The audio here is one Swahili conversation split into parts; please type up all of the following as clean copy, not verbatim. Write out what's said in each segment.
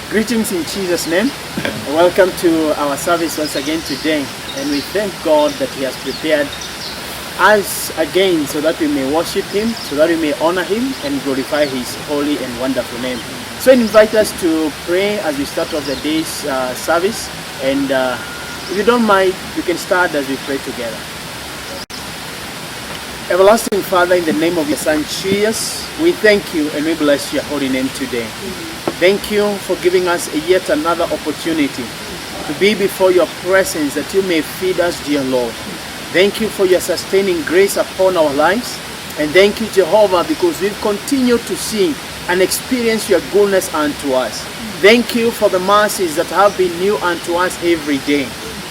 Greetings in Jesus' name. Welcome to our service once again today. And we thank God that He has prepared us again so that we may worship Him, so that we may honor Him and glorify His holy and wonderful name. So I invite us to pray as we start off the day's service. And if you don't mind, we can start as we pray together. Everlasting Father, in the name of your Son Jesus, we thank you and we bless your holy name today. Thank you for giving us yet another opportunity to be before your presence that you may feed us, dear Lord. Thank you for your sustaining grace upon our lives. And thank you, Jehovah, because we've continued to see and experience your goodness unto us. Thank you for the mercies that have been new unto us every day.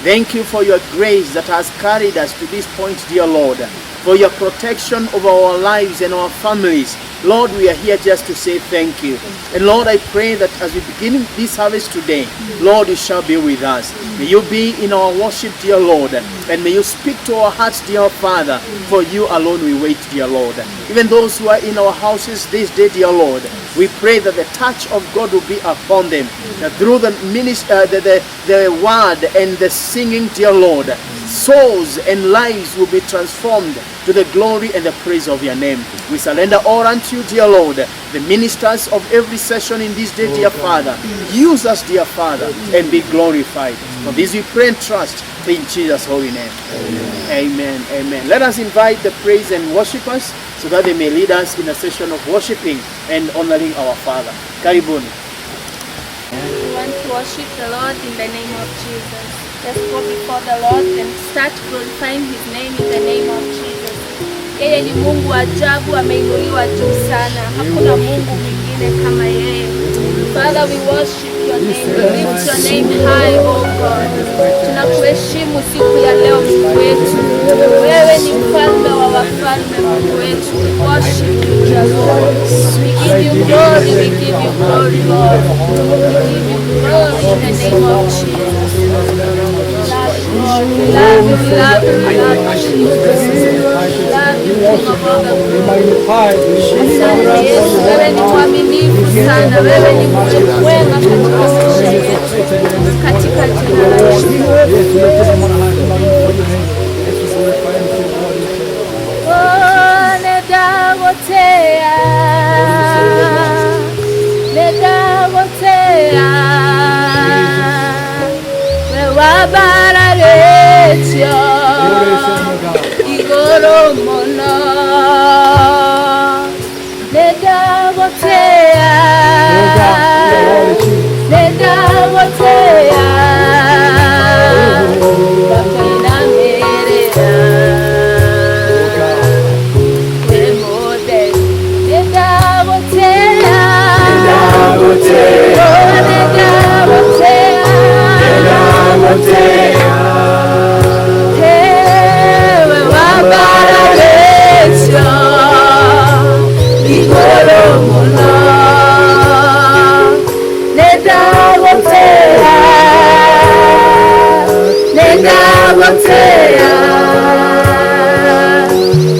Thank you for your grace that has carried us to this point, dear Lord. For your protection over our lives and our families. Lord, we are here just to say thank you. And Lord, I pray that as we begin this service today, Lord, you shall be with us. May you be in our worship, dear Lord. And may you speak to our hearts, dear Father. For you alone we wait, dear Lord. Even those who are in our houses this day, dear Lord, we pray that the touch of God will be upon them. That through the word and the singing, dear Lord, souls and lives will be transformed to the glory and the praise of your name. We surrender all unto you, dear Lord, the ministers of every session in this day, dear Father. Use us, dear Father, and be glorified. For this we pray and trust in Jesus' holy name. Amen. Amen. Let us invite the praise and worshipers so that they may lead us in a session of worshiping and honoring our Father. Karibuni. We want to worship the Lord in the name of Jesus. Let's go before the Lord and start glorifying His name in the name of Jesus. Yeye ni Mungu ajabu, ameinuliwa juu sana. Hakuna Mungu mwingine kama yeye. Father, we worship your name. We lift your name high, oh God. Tunakuheshimu siku ya leo, Mungu wetu. Wewe ni mfalme wa wafalme, Mungu wetu. We worship you, dear Lord. We give you glory, we give you glory, Lord. We give you glory in the name of Jesus. We love you, we love you, we love you, Jesus. We love you, King of all the glory. Asante Yesu, wewe ni mwaminifu sana, wewe ni mwema katika maisha yetu, katika jina la Yesu. Oh, nedagotea, wewabara letio, igoro mono, nedagotea, bakaina merera, wemode, nedagotea, hewe wabara lesio, igoro mono, nedagotea,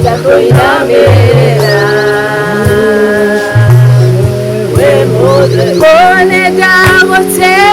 takoina merera, wemode, oh nedagotea,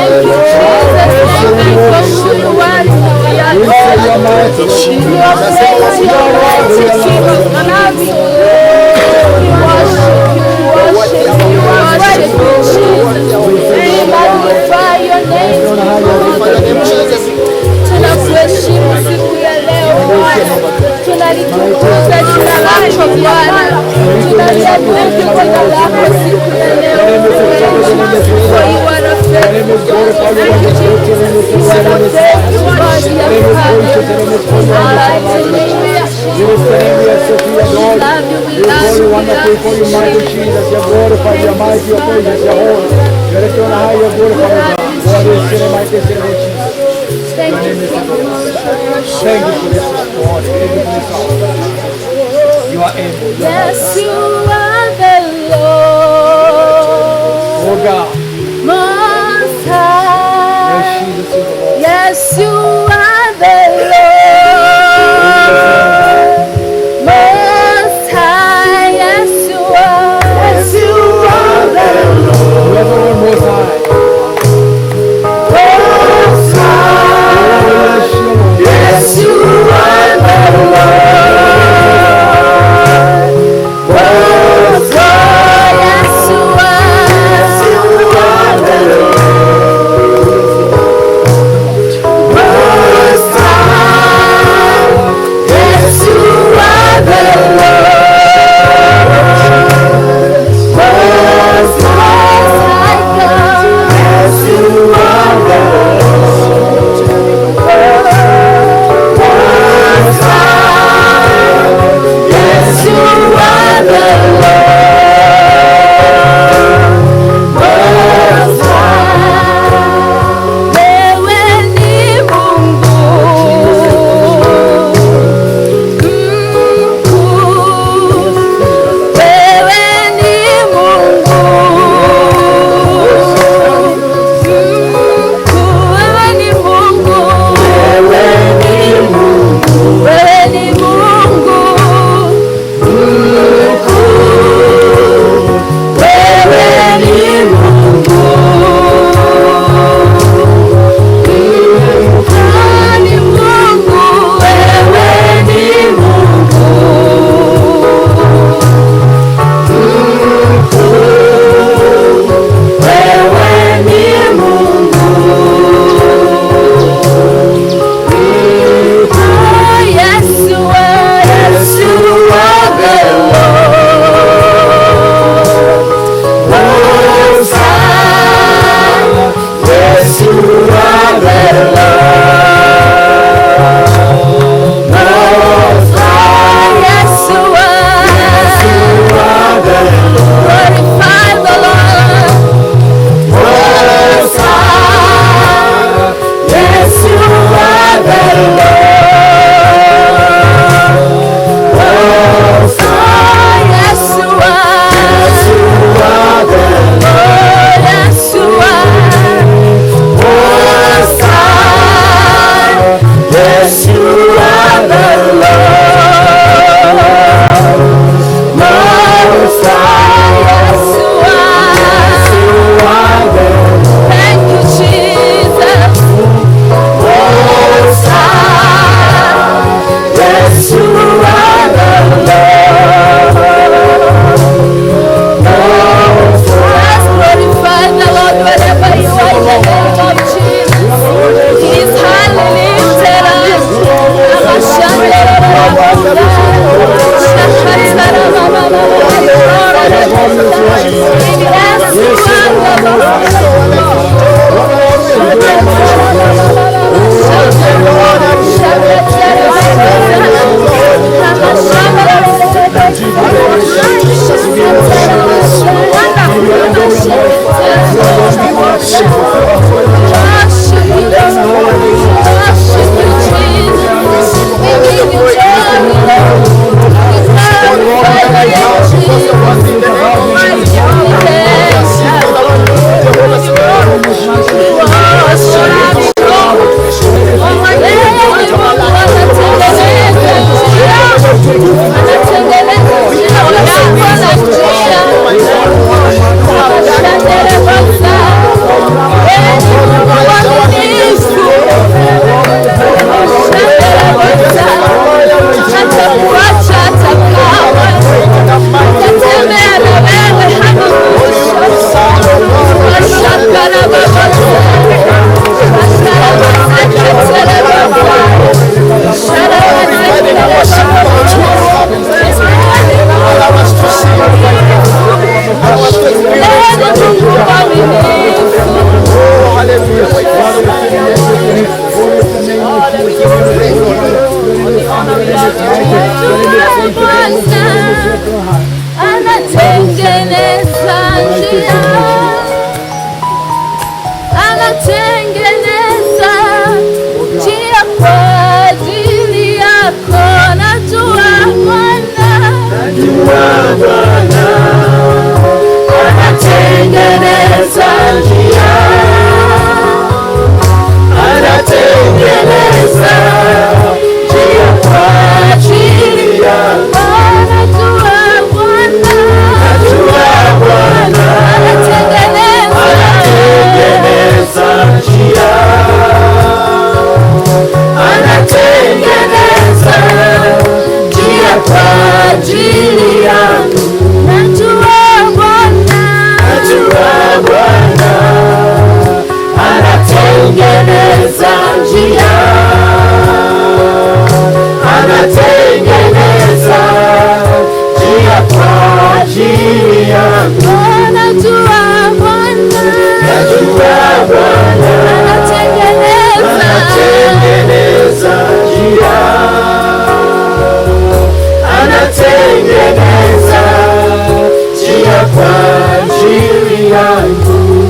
Thank you, Jesus. Thank you for who you are. We adore you. You are great. You are mighty King of kings. We worship you. We worship you. We worship you, Jesus. We magnify your name. Tunakuheshimu siku ya leo Bwana, tunalitukuza jina lako Bwana, tunaliabudu jina lako siku ya leo. For you are a faithful God. Thank you, Jesus. You are a faithful God, dear Father. Hallelujah. We love you. We love you. We love you, Jesus. You're glorified, you're mighty, you're praised, you're holy. You're lifted on high, you're glorified. Lord, is in the mighty name of Jesus. Thank you. Thank you for this, Lord. Thank you for this hour. You are able. Yes, you are the Lord. Oh God. Most high. Yes, Jesus is the Lord. Yes, you are the Lord. Most high. Yes, you are. Yes, you are the Lord. You are the Lord most high. Yes, you are the Lord. Most high, yes, you are. Yes, you are the Lord. Most high, yes, you are the Lord. Most high God, yes, you are the Lord. Yes, you are the Lord. Most high. Wewe ni Mungu mkuu. Wewe ni Mungu mkuu. Wewe ni Mungu. Wewe ni Mungu. Wewe ni Mungu mkuu. Wewe ni Mungu ni Mungu. Wewe ni Mungu wewe ni Mungu. Yes, you are. Yes, you are the Lord. Most high. Yes, you are the Lord. Most high. Yes, you are. Yes, you are the Lord. Glorify the Lord. Most high. Yes, you are the Lord. Most high. Yes, you are. Yes, you are the Lord. Yes, you are. Most high. Yes, you are the Lord. Most high. Yes, you are. Thank you, Jesus. Most high. Yes, you are the Lord. Most high. Let's glorify the Lord wherever you are in the name of Jesus. He is highly lifted up. Wewe anatengeneza njia kwa ajili yako. Najua Bwana, anatengeneza njia, anatengeneza njia kwa ajili yako. Najua Bwana, anatengeneza njia, anatengeneza njia kwa ajili yangu. Najua Bwana, anatengeneza njia, anatengeneza njia kwa ajili yangu. Najua Bwana, anatengeneza njia, anatengeneza njia kwa ajili yangu.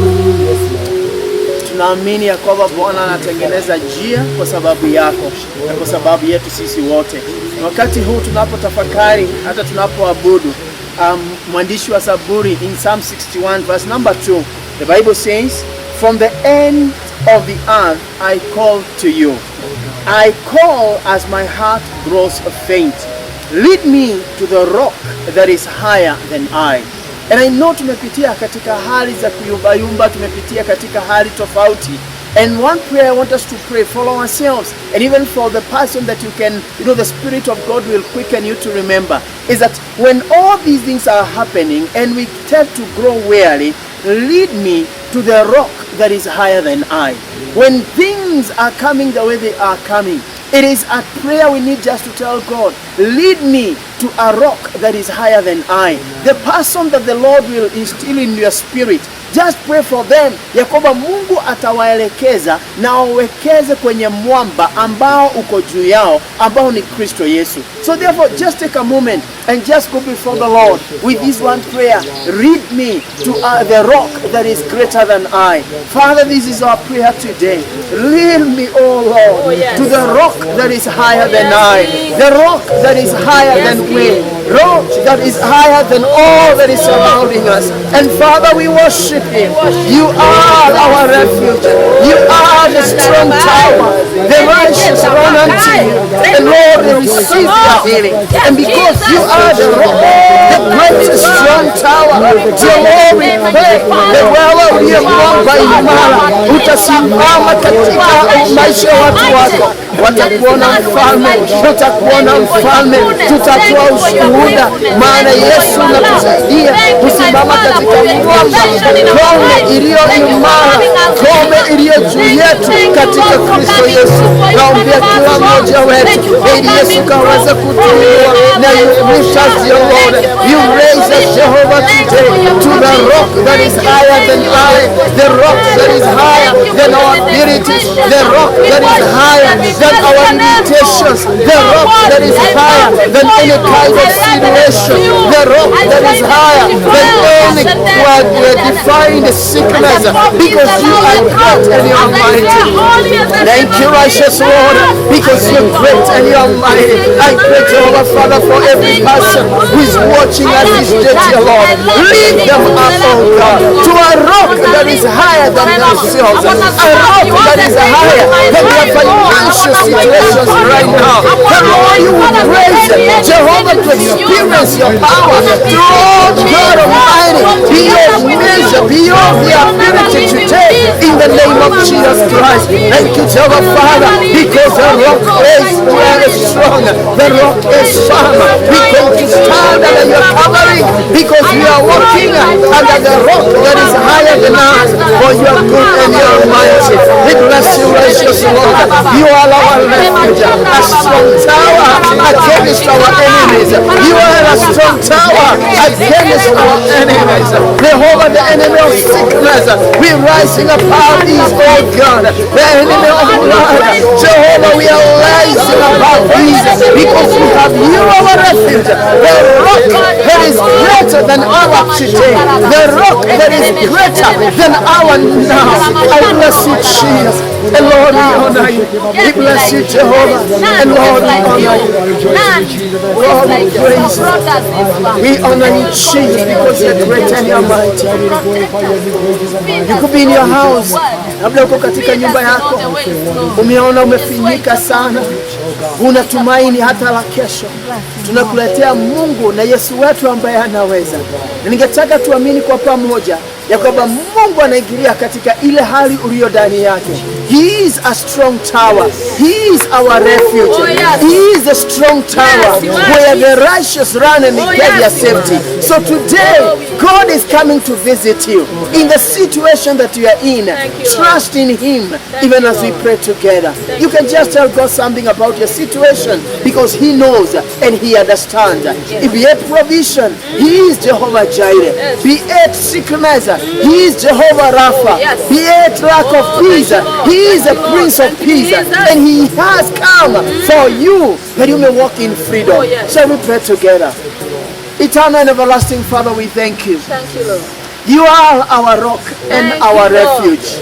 Tunaamini ya kwamba Bwana anatengeneza njia kwa sababu yako na kwa sababu yetu sisi wote. Wakati huu tunapotafakari, hata tunapoabudu, mwandishi wa Zaburi in Psalm 61 verse number 2, the Bible says, "From the end of the earth I call to you. I call as my heart grows faint. Lead me to the rock that is higher than I." And I know tumepitia katika hali za kuyumbayumba, tumepitia katika hali tofauti. And one prayer I want us to pray for ourselves and even for the person that you can, the Spirit of God will quicken you to remember, is that when all these things are happening and we tend to grow weary, lead me to the rock that is higher than I. When things are coming the way they are coming, it is a prayer we need just to tell God, lead me to a rock that is higher than I. The person that the Lord will instill in your spirit, just pray for them, ya kwamba Mungu atawaelekeza na wawekeze kwenye mwamba ambao uko juu yao, ambao ni Kristo Yesu. So therefore, just take a moment and just go before the Lord with this one prayer. Lead me to the rock that is greater than I. Father, this is our prayer today. Lead me, oh Lord, to the rock that is higher than I. The rock that is higher than we. Rock that is higher than all that is surrounding us. And Father, we worship you. You are our refuge. You are the strong tower. The righteous run unto you. And Lord, they receive their healing. And because you are the rock, the greatest strong tower, Jehovah, we pray, the wewe uliye mwamba imara, utasimama katika maisha ya watu wako. Watakuona mfalme, tutakuona mfalme, tutatoa ushuhuda, maana Yesu anatusaidia kusimama katika mwamba, ngome iliyo imara, ngome iliyo juu yetu katika Kristo Yesu. Naombea kila mmoja wetu, ili Yesu kaweza kutuinua na lift us, dear Lord. You raise us, Jehovah, today to the rock that is higher than I, the rock that is higher than our abilities, the rock that is higher than our limitations, the rock that is higher than any kind of situation, the rock that is higher than any defined sickness, because you are great and you are mighty. Thank you, righteous Lord, because you are great and you are mighty. I pray, Jehovah, Father, for every person who is watching us this day, dear Lord, lead them up, oh God, to a rock that is higher than themselves, a rock that is higher than their financial situations right now. The Lord, you will raise Jehovah to experience your power, Lord God Almighty, beyond measure, beyond the ability to take, in the name of Jesus Christ. Thank you, Jehovah, Father, because the rock is very strong, the rock is firm. We going to stand under your covering, because we are walking under the rock that is higher than us, for you are good and you are mighty. bless you, righteous Lord. You are our refuge, a strong tower against our enemies. You are a strong tower against our enemies. Jehovah, the enemy of sickness, we rising above these, oh God. The enemy of blood, Jehovah, we are rising above these because we have you, our refuge. The rock that is greater than our today. The rock that is greater than our now. I bless you, Jesus. And Lord, we honor you. We bless you, Jehovah. And Lord, we honor you. Lord, we praise you. We honor you, Jesus, because you're great and you're mighty. You could be in your house. Labda uko katika nyumba yako, umeona umefinyika sana, unatumaini hata la kesho. Tunakuletea Mungu na Yesu wetu ambaye anaweza. Na ningetaka tuamini kwa pamoja ya kwamba Mungu anaingilia katika ile hali uliyo ndani yake. He is a strong tower. He is our refuge. He is a strong tower where the righteous run and get their safety. So today, God is coming to visit you in the situation that you are in. Trust in Him even as we pray together. You can just tell God something about your situation because He knows and He understands. If you have provision, He is Jehovah Jireh. Be it sickness, He is Jehovah Rapha. Be it lack of peace, He is a Prince of Peace, and He has come for you that you may walk in freedom. Shall we pray together? Eternal and everlasting Father, we thank you. Thank you, Lord. You are our rock and our refuge.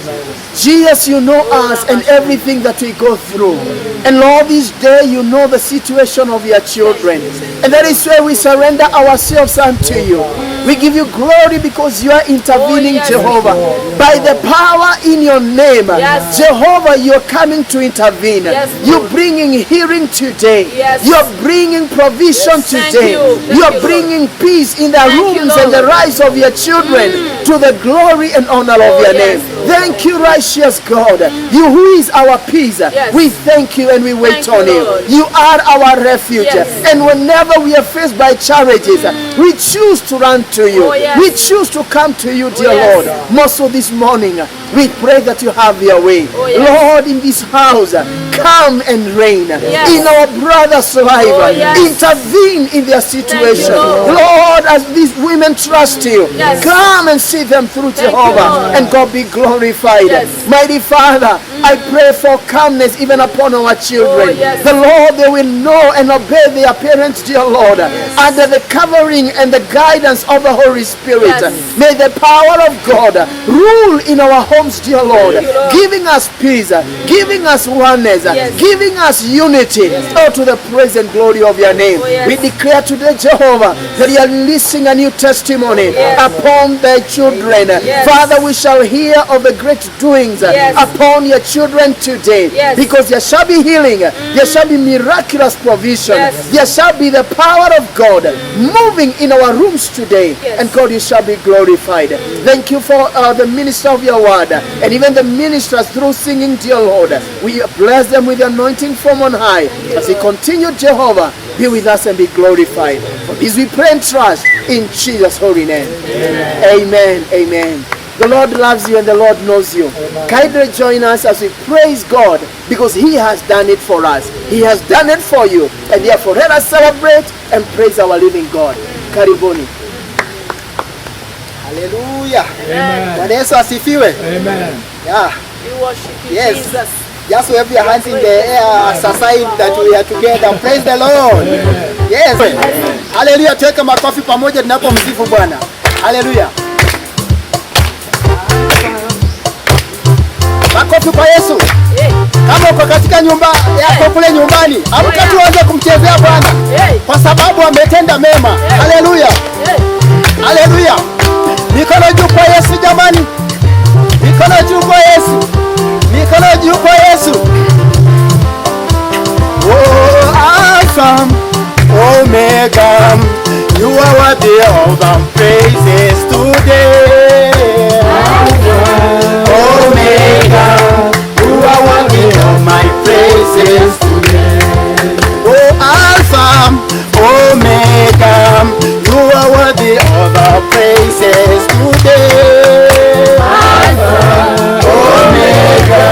Jesus, you know us and everything that we go through. And Lord, this day you know the situation of your children. And that is why we surrender ourselves unto you. We give you glory because you are intervening, Jehovah. By the power in your name, Jehovah, you are coming to intervene. You're bringing healing today. You're bringing provision today. You're bringing peace in the rooms and the lives of your children to the glory and honor of your name. Thank you, righteous God. You who is our peace. We thank you and we wait on you. You are our refuge. And whenever we are faced by challenges, we choose to run to you. We choose to come to you, dear Lord. More so this morning, we pray that you have your way. Lord, in this house, come and reign in our brother's life. Intervene in their situation. Lord, as these women trust you, come and see them through, Jehovah, and God be glorified. Mighty Father, I pray for calmness even upon our children. The Lord, they will know and obey their parents, dear Lord, under the covering and the guidance of the Holy Spirit. May the power of God rule in our homes, dear Lord, giving us peace, giving us oneness, giving us unity, all to the praise and glory of your name. We declare today, Jehovah, that you are releasing a new testimony upon thy children. Father, we shall hear of the great doings upon your children today, because there shall be healing, there shall be miraculous provision, there shall be the power of God moving in our rooms today, and God, you shall be glorified. Thank you for the minister of your word, and even the ministers through singing, dear Lord. We bless them with the anointing from on high. As they continue, Jehovah, be with us and be glorified. For this we pray and trust in Jesus' holy name. Amen. Amen. The Lord loves you and the Lord knows you. Kindly join us as we praise God because He has done it for us. He has done it for you. And therefore let us celebrate and praise our living God. Karibuni. Hallelujah. Bwana Yesu asifiwe. Amen. Yeah. We worship you, Yes. Jesus. Just wave your hands in the air as a sign that we are together. Praise the Lord. Yes. Hallelujah. Tuweke makofi pamoja tunapomsifu Bwana. Hallelujah. Makofi kwa Yesu. Kama uko katika nyumba yako kule nyumbani, amka tuanze kumchezea Bwana kwa sababu ametenda mema. Hallelujah. Hallelujah. Mikono juu kwa Yesu jamani. Mikono juu kwa Yesu. Mikono juu kwa Yesu. Oh, awesome. Omega. You are worthy of our praises today. Omega. You are worthy of my praises today. Oh, awesome. Omega. You are worthy of our praises today. Omega.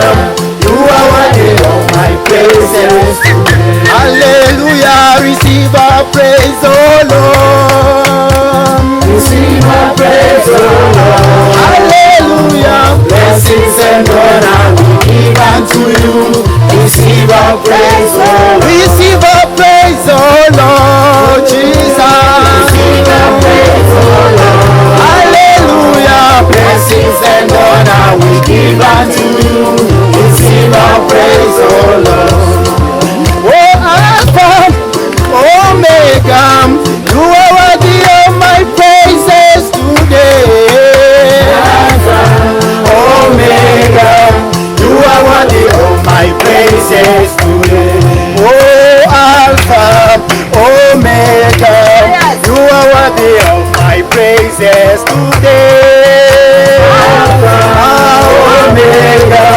praise, oh Lord. Receive our praise, oh Lord. Hallelujah. Blessings and honor we give unto you. Receive our praise, oh Lord. Receive our praise, oh Lord Jesus. Receive our praise, oh Lord. Hallelujah. Blessings and honor we give unto you. Receive our praise, oh Lord. Oh Alpha, Omega, you are worthy of my praises today. Alpha, Omega, you are worthy of my praises today. Oh Alpha, Omega, you are worthy of my praises today. Alpha, Omega,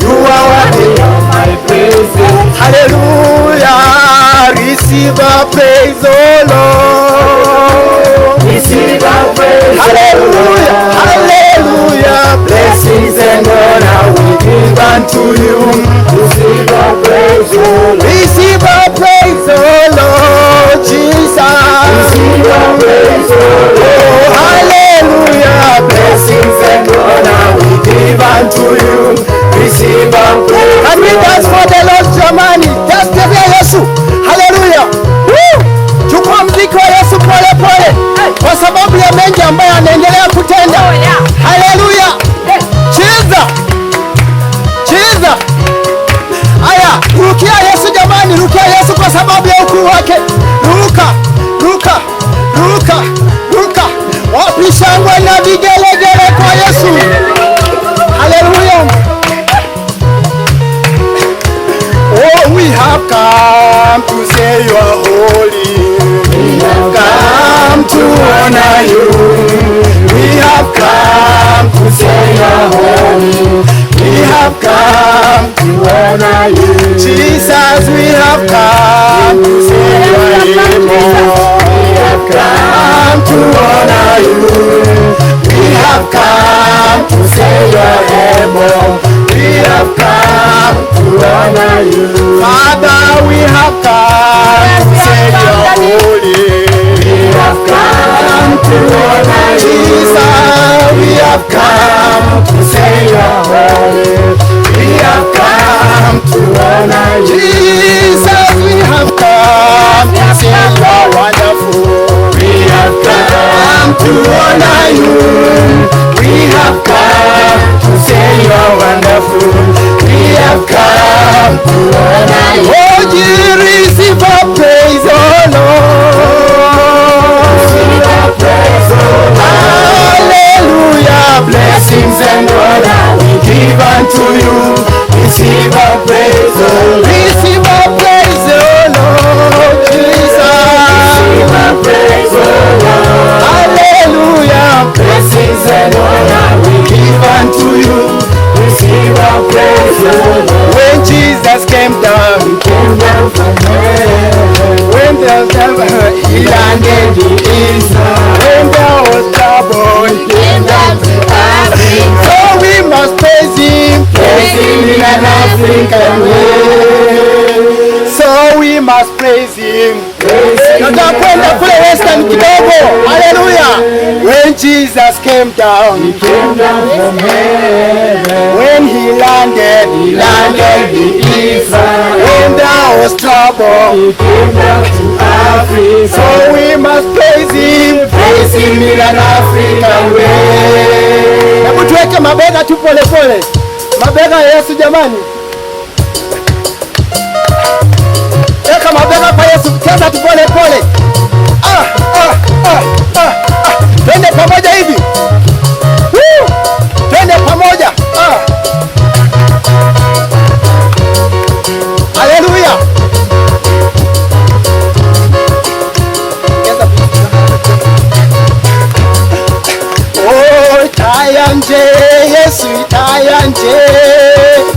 you are worthy of my praises. Hallelujah, receive our praise, oh Lord. Receive our praise, Hallelujah, oh Lord. hallelujah. Blessings and honor we give unto you. Receive our praise, oh Lord. Receive our praise, oh Lord Jesus. Receive our praise, oh Lord. Oh, hallelujah. Blessings and honor we give unto you. Receive our praise, Can we dance for the Lord jamani? Just tell Yesu. Hallelujah. Woo! Chukua mziki wa Yesu pole pole. Kwa sababu ya mengi ambayo anaendelea kutenda. Hallelujah. Cheza. Cheza. Aya, rukia Yesu jamani, rukia Yesu kwa sababu ya ukuu wake. Ruka, ruka, ruka, ruka. Wapi shangwe na vigelegele kwa Yesu. Hallelujah. Oh, we have come to say you are holy. we have come to honor you. We have come to say you are holy. We have come to honor you. Jesus, we have come to say you are able. We have come to honor you. We have come to say you are able. We have come to honor you. Father, we have come to say you are holy. We have come to honor you. Jesus, we have come to say you are holy. We have come to honor you. Jesus, we have come to say you are wonderful. We have come to honor you. We have come to say you are wonderful. We have come to honor you. Oh, you receive our praise, oh Lord. Receive our praise, oh Lord. Hallelujah. Blessings and honor we give unto you. Receive our praise, oh Lord. Receive our praise, oh Lord Jesus. Receive our praise, oh Lord. Hallelujah. Blessings and honor we give unto you. Receive our praise, oh Lord. When Jesus came down, Came down from heaven. when there was never He landed in Israel. when there was trouble, Came down to Africa. so we must praise Him. Praise Him in an African way. So we must praise Him. Praise Him in Nataka an kwenda kule Western kidogo. Hallelujah. When Jesus came down, Came down from heaven. when He landed, He landed in Israel. when there was trouble, He came down to Africa. so we must praise Him. Praise Him in an African way. Hebu tuweke mabega tu pole pole. Mabega ya Yesu jamani. Weka mabega kwa Yesu, cheza tu pole pole. Twende pamoja hivi. Woo! Twende pamoja. Haleluya. Oh, tayanje Yesu tayanje.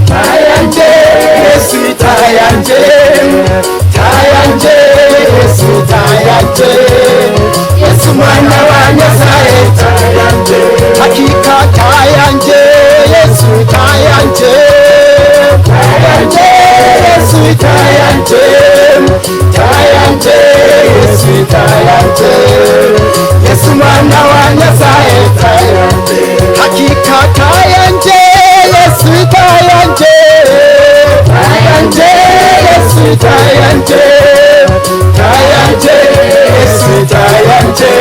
Tayanje, Yesu tayanje. Tayanje Yesu tayanje. Yesu mwana wa Nyasaye Tayanje, hakika tayanje Yesu tayanje. Tayanje Yesu tayanje. Tayanje Yesu tayanje, Yesu mwana wa Nyasaye tayanje, hakika tayanje, Yesu tayanje, tayanje, Yesu tayanje, tayanje, Yesu tayanje,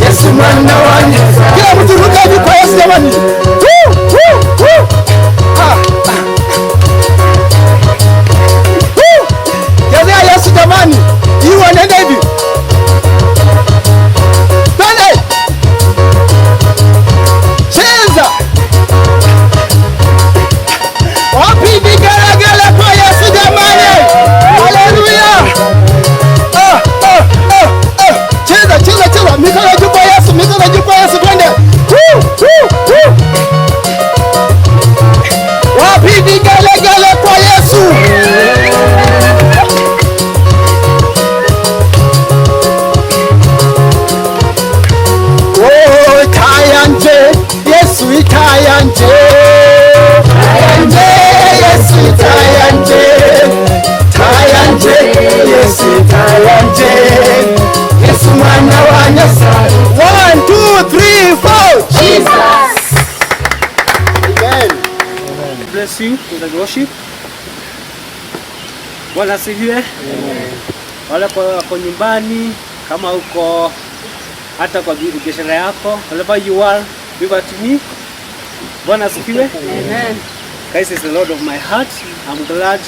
Yesu mwana wa Nyasaye. Kila mtu ruka hivi kwa Yesu jamani. Jazia Yesu jamani. Hii wanaenda hivi. Twende. Cheza. Wapi vigelegele kwa Yesu jamani. Haleluya. Cheza, cheza, cheza. Mikono juu kwa Yesu, mikono juu kwa Yesu, twende. Wapi vigelegele kwa Yesu. Oh, tayanje, Yesu tayanje. Tayanje, Yesu tayanje. Tayanje, Yesu tayanje. Yesu mwana wa Nyasaye. 1, 2, 3, 4. Jesus. Amen. Bless you with the worship. Bwana asifiwe. Wale kwa nyumbani, kama uko hata kwa biashara yako, wherever you are, be with me. Bwana asifiwe. Amen. Christ is the Lord of my heart. I'm glad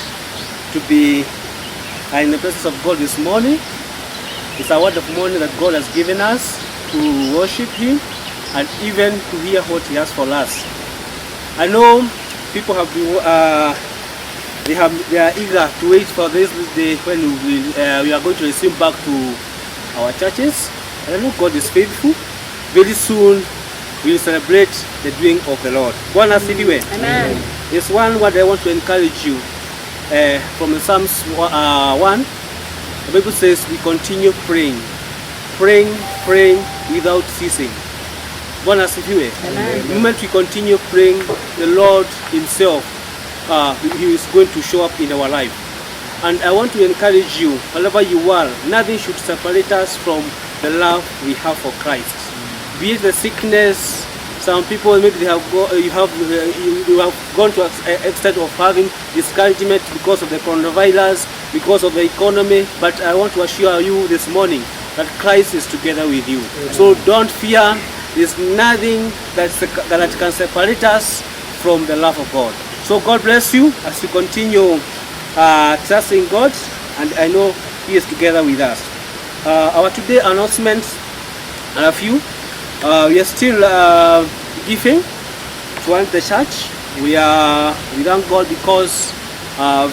to be in the presence of God this morning. It's a wonderful morning that God has given us to worship Him and even to hear what He has for us. I know people have been, they are eager to wait for this day when we are going to resume back to our churches. And I know God is faithful. Very soon we will celebrate the doing of the Lord. Bwana asifiwe. Amen. It's one word I want to encourage you from Psalms 1. The Bible says we continue praying, praying without ceasing. Bwana asifiwe. The moment we continue praying, the Lord Himself, He is going to show up in our life. And I want to encourage you, wherever you are, nothing should separate us from the love we have for Christ. Be it the sickness, some people maybe you have gone to an extent of having discouragement because of the coronavirus, because of the economy, but I want to assure you this morning that Christ is together with you. So don't fear. There's nothing that can separate us from the love of God. So God bless you as you continue trusting God, and I know He is together with us. Our today announcements are a few. We are still giving to the church. We thank God because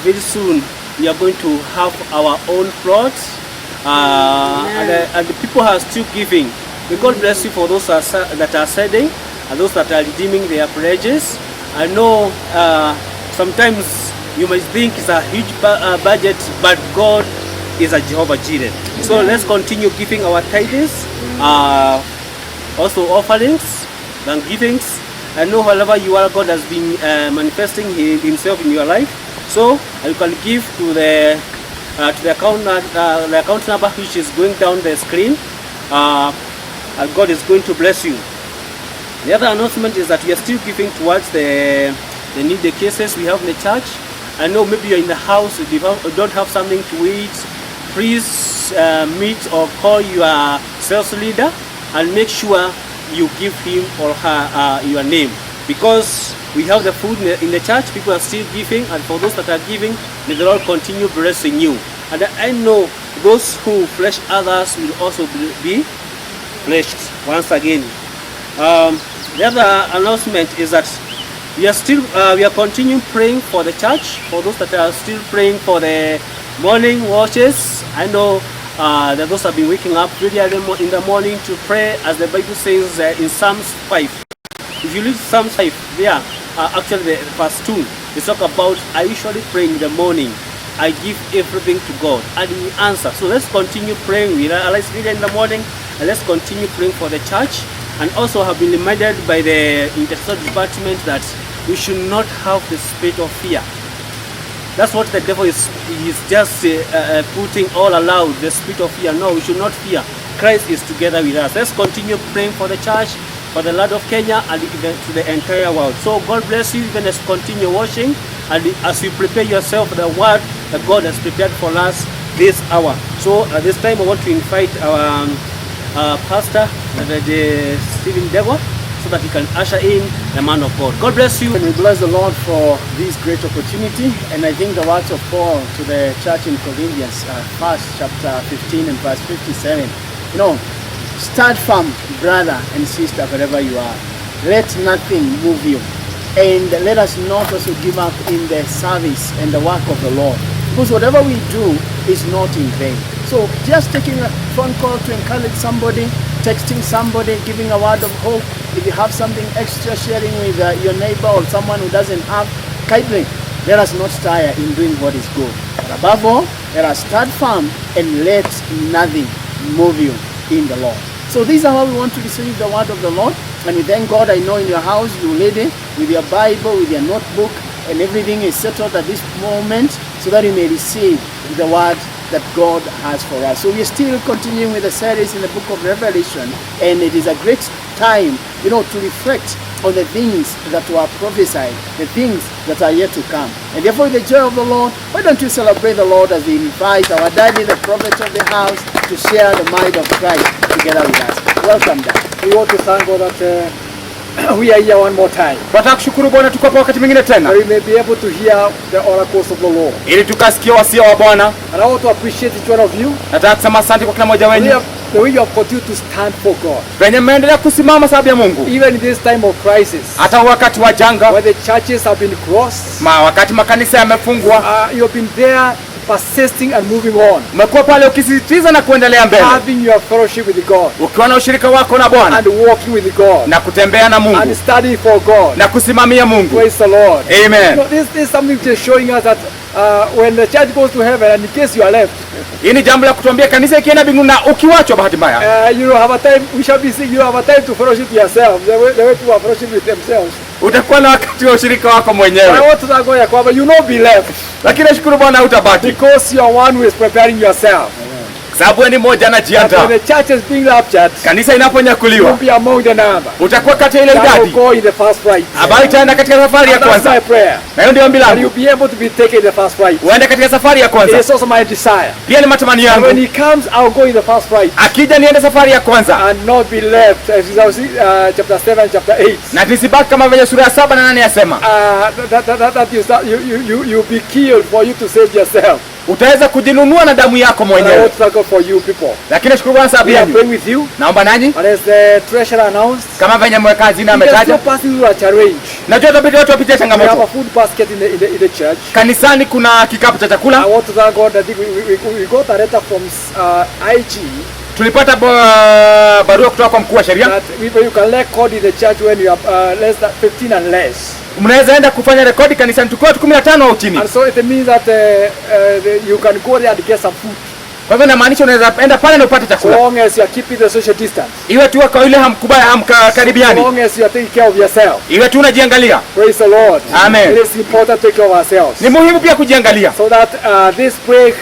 very soon we are going to have our own plots, and the people are still giving. May God bless you for those that are sending and those that are redeeming their pledges. I know sometimes you might think it's a huge budget, but God is a Jehovah Jireh. So let's continue giving our tithes, also offerings, thanksgivings. I know wherever you are, God has been manifesting Himself in your life. So you can give to the account number which is going down the screen. And God is going to bless you. The other announcement is that we are still giving towards the needy cases we have in the church. I know maybe you're in the house, you don't have something to eat. Please meet or call your sales leader and make sure you give him or her your name, because we have the food in the church. People are still giving, and for those that are giving, may the Lord continue blessing you. And I know those who bless others will also be blessed once again. The other announcement is that we are continuing praying for the church, for those that are still praying for the morning watches. I know that those have been waking up really early in the morning to pray, as the Bible says in Psalms 5. If you read Psalms 5, there actually the verse 2, they talk about, I usually pray in the morning, I give everything to God and He answers. So let's continue praying. We realize really in the morning, and let's continue praying for the church. And also have been reminded by the intercessory department that we should not have the spirit of fear. That's what the devil is just putting all aloud, the spirit of fear. No, we should not fear. Christ is together with us. Let's continue praying for the church, for the land of Kenya, and even to the entire world. So God bless you even as you continue watching, and as you prepare yourself for the word that God has prepared for us this hour. So at this time I want to invite our pastor, Stephen Devo, so that he can usher in the man of God. God bless you. And we bless the Lord for this great opportunity. And I think the words of Paul to the church in Corinthians, first chapter 15 and verse 57. You know, stand firm, brother and sister, wherever you are. Let nothing move you. And let us not also give up in the service and the work of the Lord. Because whatever we do is not in vain. So just taking a phone call to encourage somebody, texting somebody, giving a word of hope. If you have something extra, sharing with your neighbor or someone who doesn't have, kindly, let us not tire in doing what is good. But above all, let us stand firm and let nothing move you in the Lord. So this is how we want to receive the word of the Lord. And we thank God. I know in your house, you lady, with your Bible, with your notebook, and everything is settled at this moment so that you may receive the word that God has for us. So we are still continuing with the series in the book of Revelation, and it is a great time, you know, to reflect on the things that were prophesied, the things that are yet to come. And therefore, the joy of the Lord, why don't you celebrate the Lord as we invite our daddy, the prophet of the house, to share the mind of Christ together with us. Welcome, Dad. We want to thank God that we are here one more time. Tunataka kushukuru Bwana tuko hapa wakati mwingine tena. That we may be able to hear the oracles of the Lord. Ili tukasikia wasia wa Bwana. And I want to appreciate each one of you. Nataka kusema asante kwa kila mmoja wenu. The way you have continued to stand for God. Venye mmeendelea kusimama sababu ya Mungu. Even in this time of crisis. Hata wakati wa janga. Where the churches have been crossed. Wakati makanisa yamefungwa. You have been there persisting and moving on. Umekuwa pale ukisisitiza na kuendelea mbele. Having your fellowship with God. Ukiwa na ushirika wako na Bwana. And walking with God. Na kutembea na Mungu. And studying for God. Na kusimamia Mungu. Praise the Lord. Amen. So this is something just showing us that when the church goes to heaven, and in case you are left, hii ni jambo la kutuambia kanisa ikienda mbinguni na ukiwachwa bahati mbaya. You have a time, we shall be seeing, you have a time to fellowship yourself. The way people are fellowship with themselves. Utakuwa na wakati wa ushirika wako mwenyewe. I want to thank God kwamba you not be left. Lakini nashukuru Bwana utabaki. Because you are one who is preparing yourself. Sababu ni mmoja anajiandaa. When the church is being raptured, kanisa inaponyakuliwa, you'll be among the number. Utakuwa kati ya ile idadi. Go in the first flight. Ambayo itaenda katika safari ya kwanza. That's my prayer. Na hiyo ndio ombi langu. You'll be able to be taken in the first flight. Uende katika safari ya kwanza. It is also my desire. Pia ni matamanio yangu. When he comes, I'll go in the first flight. Akija niende safari ya kwanza. And not be left. As you see, chapter 7, chapter 8. Na nisibaki kama vile sura ya 7 na 8 yasema. That you be killed for you to save yourself. Utaweza kujinunua na damu yako mwenyewe. For you people. Lakini nashukuru Bwana sababu yenu. We are with you. Naomba nanyi. And as the treasurer announced, kama venye mweka hazina ametaja. Najua tabidi watu wapitie changamoto. We have a food basket in the church. Kanisani kuna kikapu cha chakula. I want to thank God that we got a letter from IG. Tulipata barua kutoka kwa mkuu wa sheria. That you can record in the church when you are less than 15 and less. Mnaweza enda kufanya rekodi kanisani tukiwa 15 au chini. And so it means that you can go there and get some food. Kwa hivyo inamaanisha unaweza enda pale na upate chakula. So long as you are keeping the social distance. Iwe tu kwa ile hamkaribiani. So long as you are taking care of yourself. Iwe tu unajiangalia. Praise the Lord. Amen. It is important to take care of ourselves. Ni muhimu pia kujiangalia. So that this plague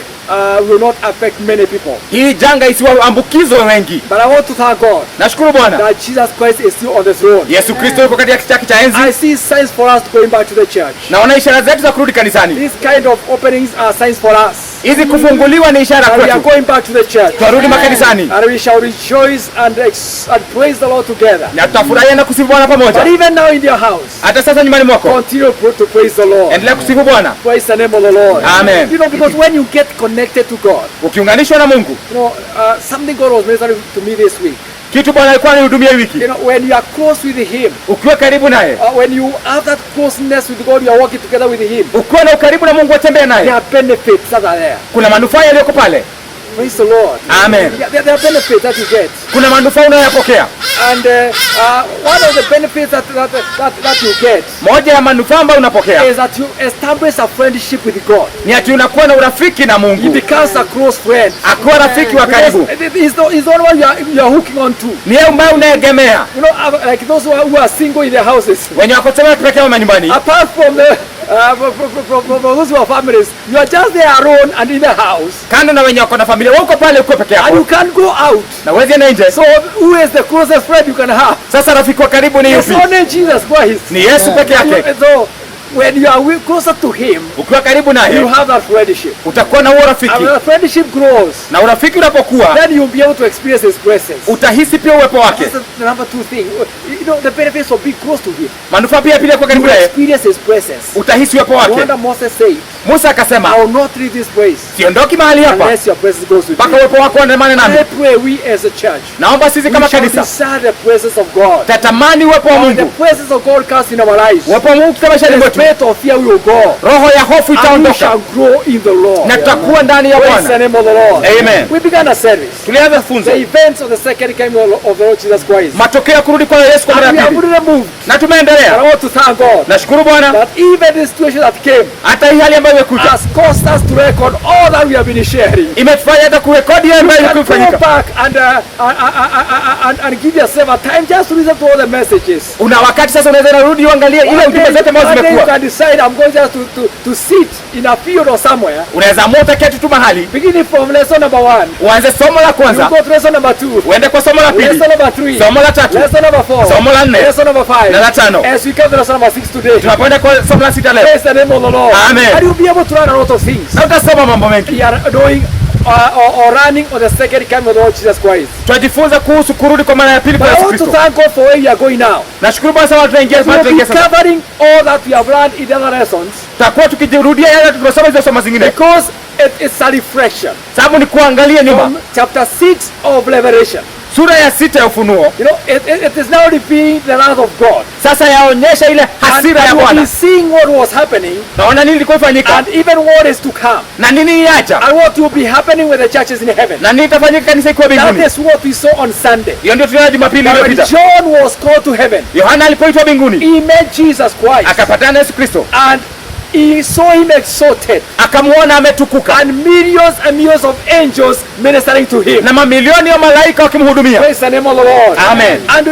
will not affect many people. Hii janga isiwaambukize wengi. But I want to thank God. Nashukuru Bwana. That Jesus Christ is still on the throne. Yesu Kristo yuko katika kiti chake cha enzi. I see signs for us going back to the church. Naona ishara zetu za kurudi kanisani. These kind of openings are signs for us. Hizi kufunguliwa ni ishara kwetu. We are going back to the church. Turudi makanisani. And we shall rejoice and praise the Lord together. Na tutafurahia na kusifu Bwana pamoja. But even now in your house. Hata sasa nyumbani mwako. Continue to praise the Lord. Endelea kusifu Bwana. Praise the name of the Lord. Amen. You know, because when you get connected to God. Ukiunganishwa na Mungu. You know, something God was ministering to me this week. Kitu Bwana alikuwa anihudumia wiki. You know, when you are close with him. Ukiwa karibu naye. When you have that closeness with God, you are walking together with him. Ukiwa na ukaribu na Mungu watembea naye. There are benefits that are there. Kuna manufaa yaliyoko pale. Praise the Lord. Amen. There are benefits that you get. Kuna manufaa unayoyapokea. And one of the benefits that you get. Moja ya manufaa ambayo unapokea. Is that you establish a friendship with God. Ni ati unakuwa na urafiki na Mungu. He becomes a close friend. Akuwa rafiki wa karibu. He's the one you are hooking on to. Ni yeye ambaye unaegemea. You know, like those who are single in their houses. Wenye wako tena pekee wa nyumbani. Apart from the for those who have families, you are just there alone and in the house. Kando na wenye wako na familia, wako pale uko peke And you yako. can't go out. Na uwezi enda nje. So who is the closest friend you can have? Sasa rafiki wa karibu ni It's yupi? only Jesus Christ. Ni Yesu peke yake. So when you are closer to him, Ukiwa karibu you naye, have that friendship. utakuwa na huo And rafiki. when the friendship grows, Na urafiki unapokuwa, then you'll be able to experience his presence. utahisi pia uwepo wake. That's the number two thing. You know, the benefits of being close to him. Manufaa pia kwa You karibu will naye, experience his presence. utahisi uwepo No wake. wonder Moses said, Musa I akasema, will not leave this place siondoki mahali hapa unless your presence goes with mpaka me. uwepo wako uandamane nami. I pray we as a church, Naomba sisi we kama shall kanisa desire the presence of God. tatamani uwepo wa When the Mungu. presence of God comes in our lives, Uwepo wa Mungu katika maisha the yetu, spirit of fear will go. roho ya hofu And we itaondoka shall grow in the Lord. na tutakuwa ndani ya Praise the Bwana. name of the Lord. Amen. We began a service. Tulianza funzo, The events of the second coming of the Lord Jesus Christ. matokeo ya kurudi kwa Yesu kwa mara And we ya have pili, really moved. na And tumeendelea. I want to thank God Nashukuru Bwana, that even the situation that came hata hii hali ambayo imekuja has caused us to record all that we have been sharing. imetufanya hata kurekodi yale ambayo And ilikuwa go ifanyika. back and give yourself a time just to listen to all the messages. Una wakati sasa unaweza narudi uangalie ile ujumbe zote ambazo One day you zimekuwa. can decide I'm going just to sit in a field or somewhere. Unaweza amua utaketi tu mahali, Beginning from lesson number 1. uanze somo la You kwanza, go to lesson number 2. uende kwa somo la pili, Lesson number 3. somo la tatu, Lesson number 4. somo la nne, Lesson number 5. na la tano. As we come to lesson number 6 today. Tunapoenda kwa somo la sita leo, Praise the name of the Lord. Amen. And you'll be able to learn a lot of things. na utasoma mambo mengi. We are doing or running on the second coming of the Lord Jesus Christ. Tutajifunza kuhusu kurudi kwa mara ya pili kwa But I Yesu want to Kristo. thank God for where we are going now. Nashukuru Bwana sana tunaingia We will be tunaingia sasa. covering all that we have learned in the other lessons Tutakuwa tukijirudia yale tumesoma hizo somo zingine. because it's a reflection Sababu ni kuangalia nyuma. from chapter 6 of Revelation. Sura ya 6 ya Ufunuo. You know, it is now revealing the wrath of God. Sasa yaonyesha ile And hasira ya we will be Bwana. seeing what was happening Naona nini ilikuwa ifanyika and even what is to come. na nini iacha And what will be happening with the churches in heaven. na nini itafanyika kanisa ikiwa That mbinguni. is what we saw on Sunday. Hiyo ndio tuliona Jumapili That when iliyopita. John was called to heaven, Yohana alipoitwa mbinguni he met Jesus Christ akapatana na Yesu Kristo, and he saw him exalted akamwona ametukuka and millions and millions of angels ministering to him. na mamilioni ya malaika wakimhudumia. Praise the name of the Lord. Amen. And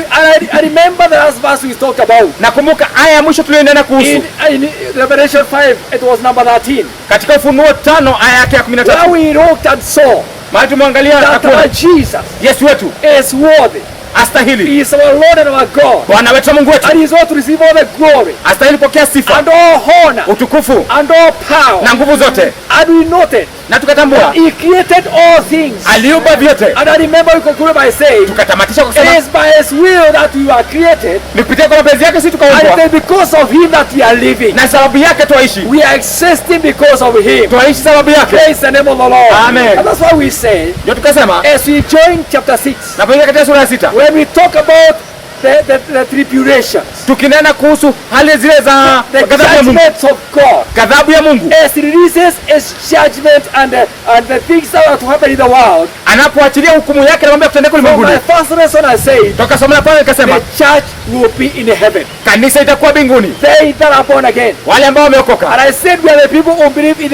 I remember the last verse we talked about. Nakumbuka aya ya mwisho tulionena kuhusu In Revelation 5, it was number 13. katika Ufunuo 5 aya yake ya Where 13, we looked and saw mahali tumwangalia na that kuona our Jesus Yesu wetu is worthy. astahili, He is our Lord and our God. Bwana wetu na Mungu wetu And he is going to receive all the glory astahili pokea sifa, and all honor utukufu and all power. na nguvu zote. And we noted Na tukatambua he created all things. aliumba vyote. And I remember we concluded by saying, Tukatamatisha kwa it kusema is by his will that we were created, ni kupitia kwa mapenzi yake sisi and tukaumbwa, it is because of him that we are living. na sababu yake twaishi, We are existing because of him. twaishi sababu yake. Praise the name of the Lord. Amen. And that's why we say, Ndio tukasema as we join chapter 6, na pengine katika sura ya 6 when we talk about the tribulations, tukinena kuhusu hali zile za the ghadhabu ya Mungu, judgments of God, ghadhabu ya Mungu as he releases his judgment and the things that are to happen in the world. anapoachilia hukumu yake na mambo ya kutendeka From ulimwenguni. my first lesson I said, Toka somo la kwanza nikasema the church will be in heaven. kanisa itakuwa mbinguni, They that are born again. wale ambao And wameokoka. I said we are the people who believe in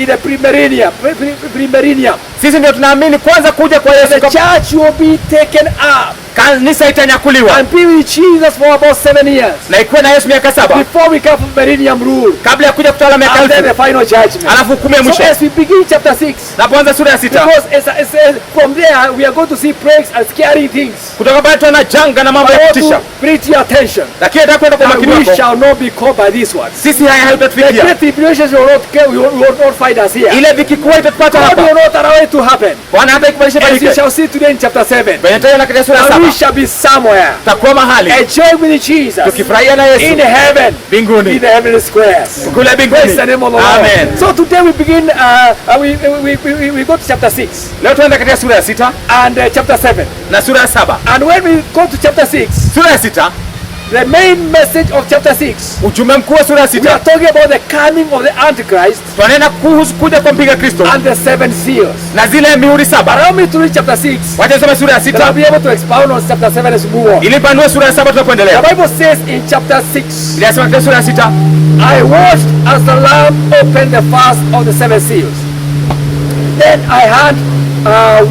the premillennium. Sisi ndio tunaamini kwanza kuja kwa Yesu. The church will be taken up Kanisa itanyakuliwa and be with Jesus for about 7 years na ikuwe na Yesu miaka 7 before we come from millennium rule. kabla ya kuja kutawala miaka And then 1000, the final judgment. alafu hukumu ya So mwisho. as we begin chapter 6, Napoanza sura ya 6, because from there we are going to see plagues and scary things. kutoka pale tunaona janga na mambo I ya want kutisha, to bring to your attention lakini nataka kwenda kwa that makini we wako. shall not be caught by these ones. Sisi haya The hayutatufikia, great tribulations will not find us here. ile dhiki kubwa itatupata God hapa. will not allow it to happen. Bwana hata ikubalisha As we fanyike. shall see today in chapter 7. Kwenye tena katika sura ya And we 7 shall be somewhere tutakuwa mahali enjoying with Jesus tukifurahia na Yesu in heaven, in mbinguni, the heavenly squares. kule Praise mbinguni. the name of the Lord. Amen. So today we begin, we go to chapter 6 Leo tunaenda katika sura ya 6 and chapter 7. na sura ya 7. And when we go to chapter 6, Sura ya 6, the main message of chapter 6, ujumbe mkuu wa sura ya we 6 are talking about the coming of the Antichrist tunanena kuhusu kuja kwa mpinga Kristo and the 7 seals. na zile mihuri 7. Allow me to read chapter 6. Wacha nisome sura ya Then I'll 6 be able to expound on chapter 7 as we move on. ili panue sura ya 7 tunapoendelea. The Bible says in chapter 6, Inasema katika sura ya 6, I watched as the Lamb opened the first of the 7 seals. Then I heard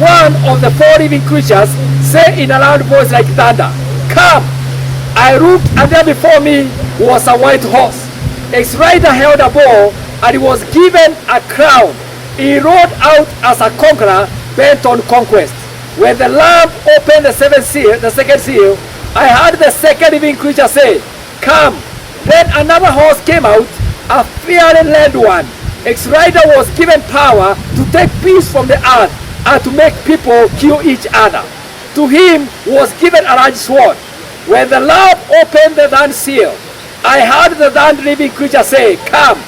one of the 4 living creatures say in a loud voice like thunder, "Come!" I looked, and there before me was a white horse, Ex-rider held a bow and he was given a crown. He rode out as a conqueror bent on conquest. When the Lamb opened the second seal, I heard the second living creature say, "Come." Then another horse came out, a fiery red one. Ex-rider was given power to take peace from the earth and to make people kill each other. To him was given a large sword. When the Lamb opened the third seal, I heard the third living creature say, "Come."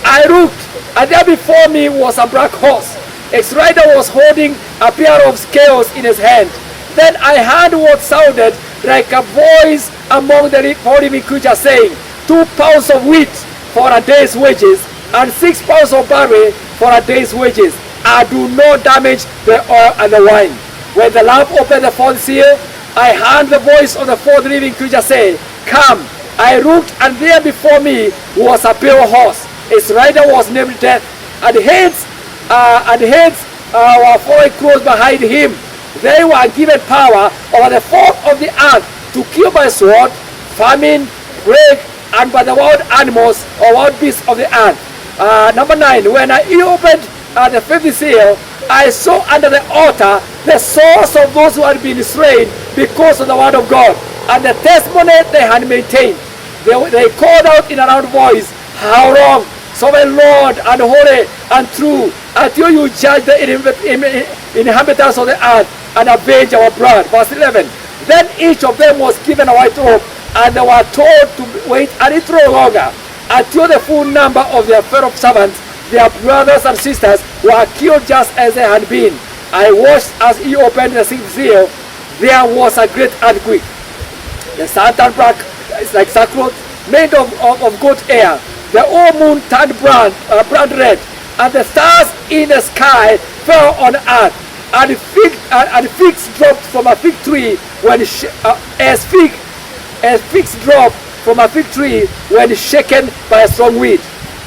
I looked, and there before me was a black horse. Ex-rider was holding a pair of scales in his hand. Then I heard what sounded like a voice among the four living creatures saying, 2 pounds of wheat for a day's wages, and 6 pounds of barley for a day's wages, and do not damage the oil and the wine. When the Lamb opened the fourth seal, I heard the voice of the fourth living creature say, "Come." I looked, and there before me was a pale horse. Its rider was named Death, and heads were following close behind him. They were given power over the fourth of the earth to kill by sword, famine, plague, and by the wild animals or wild beasts of the earth. Number 9, when I opened the fifth seal, I saw under the altar the souls of those who had been slain because of the word of God and the testimony they had maintained. They called out in a loud voice, "How long, sovereign Lord and holy and true, until you judge the inhabitants of the earth and avenge our blood?" Verse 11. Then each of them was given a white robe, and they were told to wait a little longer until the full number of their fellow servants, their brothers and sisters, were killed just as they had been. I watched as he opened the sixth seal. There was a great earthquake. The sun turned black, like sackcloth, made of goat hair. The whole moon turned blood red, and the stars in the sky fell on earth. And figs dropped from a fig tree as figs drop from a fig tree when shaken by a strong wind.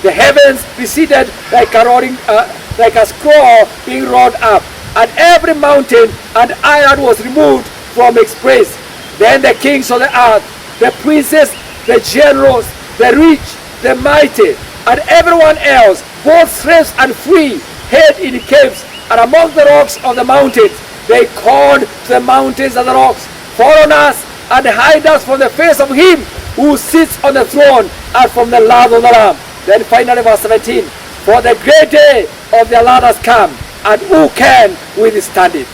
The heavens receded like a scroll being rolled up, and every mountain and island was removed from its place. Then the kings of the earth, the princes, the generals, the rich, the mighty, and everyone else, both slaves and free, hid in caves and among the rocks of the mountains. They called to the mountains and the rocks, "Fall on us and hide us from the face of him who sits on the throne and from the love of the Lamb." Then finally verse 17, "For the great day of the Lord has come, and who can withstand it?"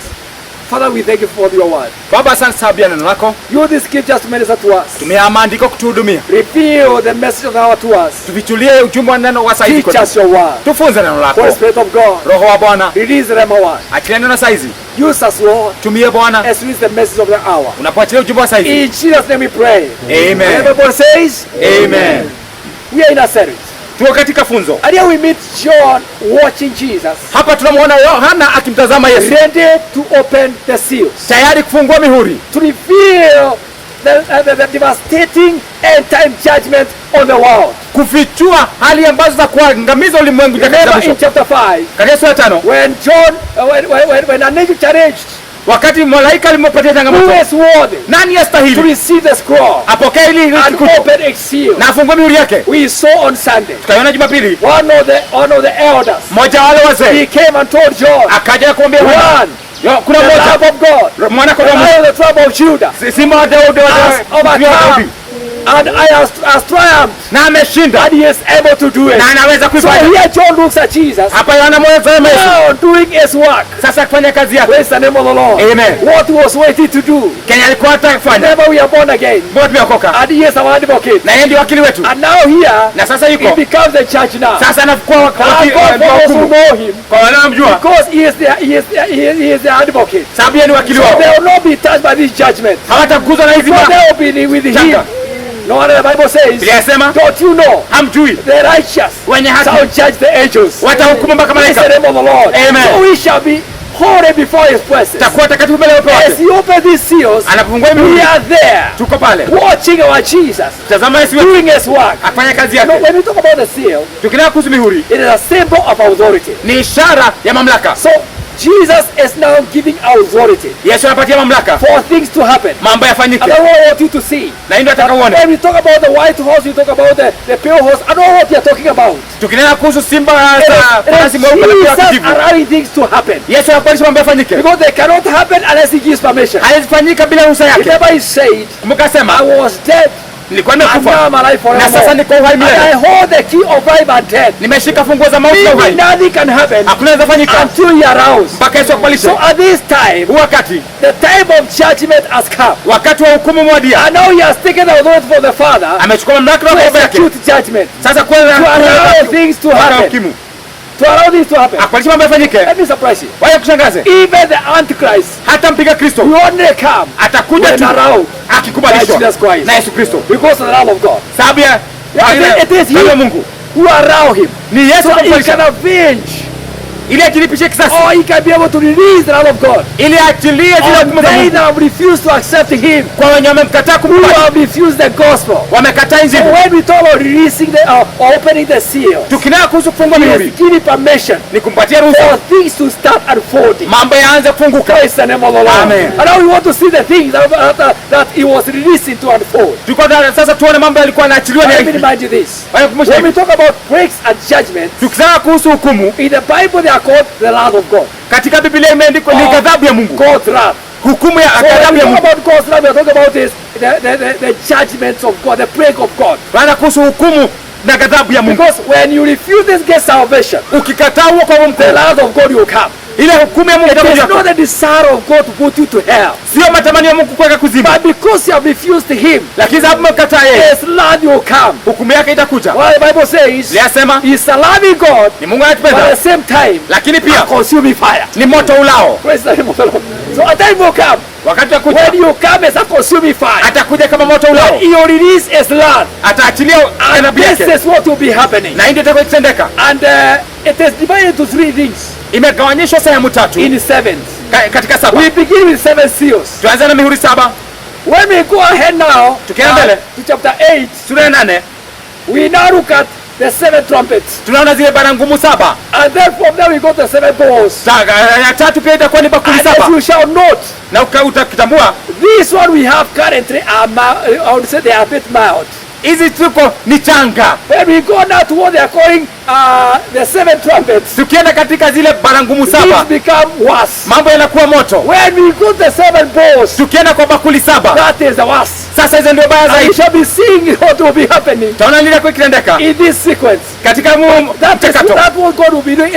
Father, we thank you for your word. Baba, asante sababu ya neno lako. Use this scriptures to minister to us. Tumia maandiko kutuhudumia. Reveal the message of the hour to us. Tuvichulie ujumbe wa neno wa saizi kwetu. Teach us your word. Tufunze neno lako. Holy Spirit of God. Roho wa Bwana. Release the word. Achilia neno saizi. Use us, Lord. Tumie Bwana. As release the message of the hour. Unapoachilia ujumbe wa saizi. In Jesus' name we pray. Amen. Everybody says, Amen. We are in a series. Tuko katika funzo. And here we meet John watching Jesus. Hapa tunamuona Yohana akimtazama Yesu. Ready to open the seals. Tayari kufungua mihuri. To reveal the devastating end-time judgment on the world. Kufichua hali ambazo za kuangamiza ulimwengu. Remember in chapter 5. Katika sura 5. When John, when an angel challenged. Wakati malaika alimpatia changamoto. Who is worthy? Nani yastahili? To receive the scroll. Apokee ili and open its seal. Na afungue mihuri yake. We saw on Sunday. Tukaiona Jumapili. One of the elders. Mmoja wale wazee. He came and told John. Akaja kuambia John. Kuna the mmoja Lamb of God. Mwana kwa Lion of the tribe of Judah. Simba wa Daudi overcome. And I has triumphed. Na ameshinda. And he is able to do it. Na anaweza kuifanya. So here John looks at Jesus. Hapa Yohana mwanazama Yesu. Now doing his work. Sasa kufanya kazi yake. Praise the name of the Lord. Amen. What he was waiting to do. Kenya alikuwa atakufanya. Never we are born again. Bado tumeokoka. And he is our advocate. Na yeye ndiye wakili wetu. And now here. Na sasa yuko. He becomes the judge now. Sasa anakuwa wakili who know him. Kwa wale wamjua. Because he is the advocate. Sababu yeye ni wakili wao. So they will not be touched by this judgment. Hawatakuzwa na hizi mambo. They will be with him. No wonder the Bible says, don't you know, the righteous shall judge the angels. Praise the name of the Lord. Amen. So we shall be holy before his presence. As he opens these seals, we are there, watching our Jesus, doing his work. No, when we talk about the seal, it is a symbol of authority. Ni ishara ya mamlaka. So Jesus is now giving authority Yesu anapatia mamlaka for things to happen. mambo yafanyike, And I want you to see. na ndio nataka uone. When we talk about the white horse, we talk about the pale horse. I know what you are talking about. Tukinena kuhusu simba It za is farasi mweupe na pia Jesus kijivu, allowing things to happen. Yesu anakubalisha mambo yafanyike. Because they cannot happen unless he gives permission. Haizifanyika bila ruhusa yake. Remember he said, Mkasema I was dead nilikuwa and now nimekufa I'm alive na sasa forevermore. niko uhai And I milele. hold the key of life and death. Nimeshika funguo za mauti na Meaning uhai. nothing can happen Hakuna inawezafanyika until you are aroused. mpaka Yesu akubalishe. So at this time, Huu wakati, the time of judgment has come. wakati wa hukumu umewadia. And now he has taken the authority from the Father Amechukua mamlaka to na baba yake. execute judgment. Sasa kwenda To allow things to happen. hukumu. To allow things to happen. Akubalisha mambo yafanyike. Let me surprise you. Wacha kushangaze. Even the Antichrist Hata mpiga Kristo will only come atakuja when tu around akikubalishwa by Jesus Christ. na Yesu Kristo. Because of the love of God. Sababu ya It is Damu ya he Mungu. who allow him. Ni Yesu So he kumfalisha can avenge ili ajilipishe kisasi, or he can be able to release the love of God. ili achilie zile On hukumu za they Mungu that have refused to accept him, kwa wenye wamemkataa who kumkubali, have refused the gospel. wamekataa So injili. when we talk about releasing the opening the seal, Tukinena kuhusu kufungua he is mihuri, giving permission ni kumpatia for ruhusa things to start unfolding. mambo yaanze kufunguka. Praise the name of the Lord. Amen. And now we want to see the things that he was releasing to unfold. Tuko sasa tuone mambo yalikuwa yanaachiliwa Let na me hivi. remind you this. Wacha kukumbusha When we hivi. talk about breaks and judgments, Tukisema kuhusu hukumu, in the Bible they are called the wrath of God. katika Biblia imeandikwa ni ghadhabu ya Mungu. God's wrath. Hukumu ya So when ghadhabu we ya talk Mungu. about God's wrath, we are talking about is the judgments of God, the plague of God. Bana kuhusu hukumu na ghadhabu ya Mungu. Because when you refuse this get salvation, Ukikataa huo kwa Mungu, the wrath of God will come. ile hukumu ya Mungu It is itakuja. not the desire of God to put you to hell. Sio matamanio ya Mungu kuweka kuzimu. But because you have refused him, Lakini sababu umekataa yeye, his wrath will come. hukumu yake itakuja. What the Bible says, Liyasema he's a loving God, ni Mungu but at anatupenda, the same time, lakini a pia consuming fire. ni moto ulao. Praise the name of the Lord. So a time will come Wakati when utakuja, you come as a consuming fire. atakuja kama moto ulao. He will release his wrath. Ataachilia And ghadhabu this yake. is what will be happening. Na hii ndio itakuwa ikitendeka. And it is divided into three things Imegawanyishwa sehemu tatu in sevens. katika saba. We begin with 7 seals. Tuanze na mihuri saba. When we go ahead now Tukienda mbele. to chapter 8, Sura ya 8 we now look at the 7 trumpets. tunaona zile baragumu saba. And then from there we go to 7 bowls. Ya tatu pia itakuwa ni bakuli And as saba. you shall note, Na utakitambua this one we have currently are I would say they are a bit mild. hizi tuko ni changa. When we go now to what they are calling the 7 trumpets, Tukienda katika zile baragumu things saba, become worse. mambo yanakuwa moto. When we go to the 7 bowls, Tukienda kwa bakuli saba, that is the worst. sasa hizo ndio baya And we zaidi. shall be seeing what will be happening Taona lile kwa kitendeka in this sequence. katika mchakato. That what God will be doing.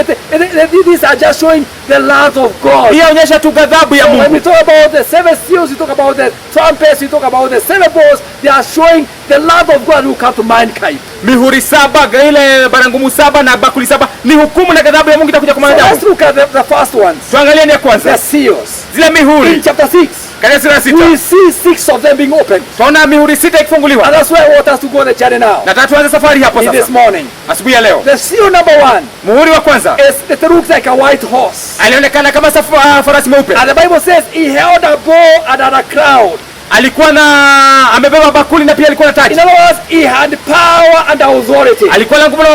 These are just showing the wrath of God. Hii inaonyesha tu ghadhabu ya So when we Mungu. talk about the 7 seals, we talk about the trumpets, we talk about the 7 bowls, they are showing the wrath of God will come to mankind. Mihuri saba, ile baragumu saba na bakuli saba ni hukumu na ghadhabu ya Mungu itakuja kwa So let's mwanadamu. look at the first ones, Tuangalie ni ya the kwanza. seals. Zile In mihuri chapter 6, katika sura ya sita. we see 6 of them being opened. Tunaona mihuri sita ikifunguliwa. And that's why I want us to go on the journey now, Nataka tuanze safari hapo in this sasa. morning. Asubuhi ya leo. The seal number 1 Muhuri wa kwanza is, it looks like a white horse. alionekana kama farasi mweupe. And the Bible says he held a bow and had a crown. Alikuwa na amebeba bakuli na pia alikuwa na In taji. other words, he had power and authority. Alikuwa na nguvu na He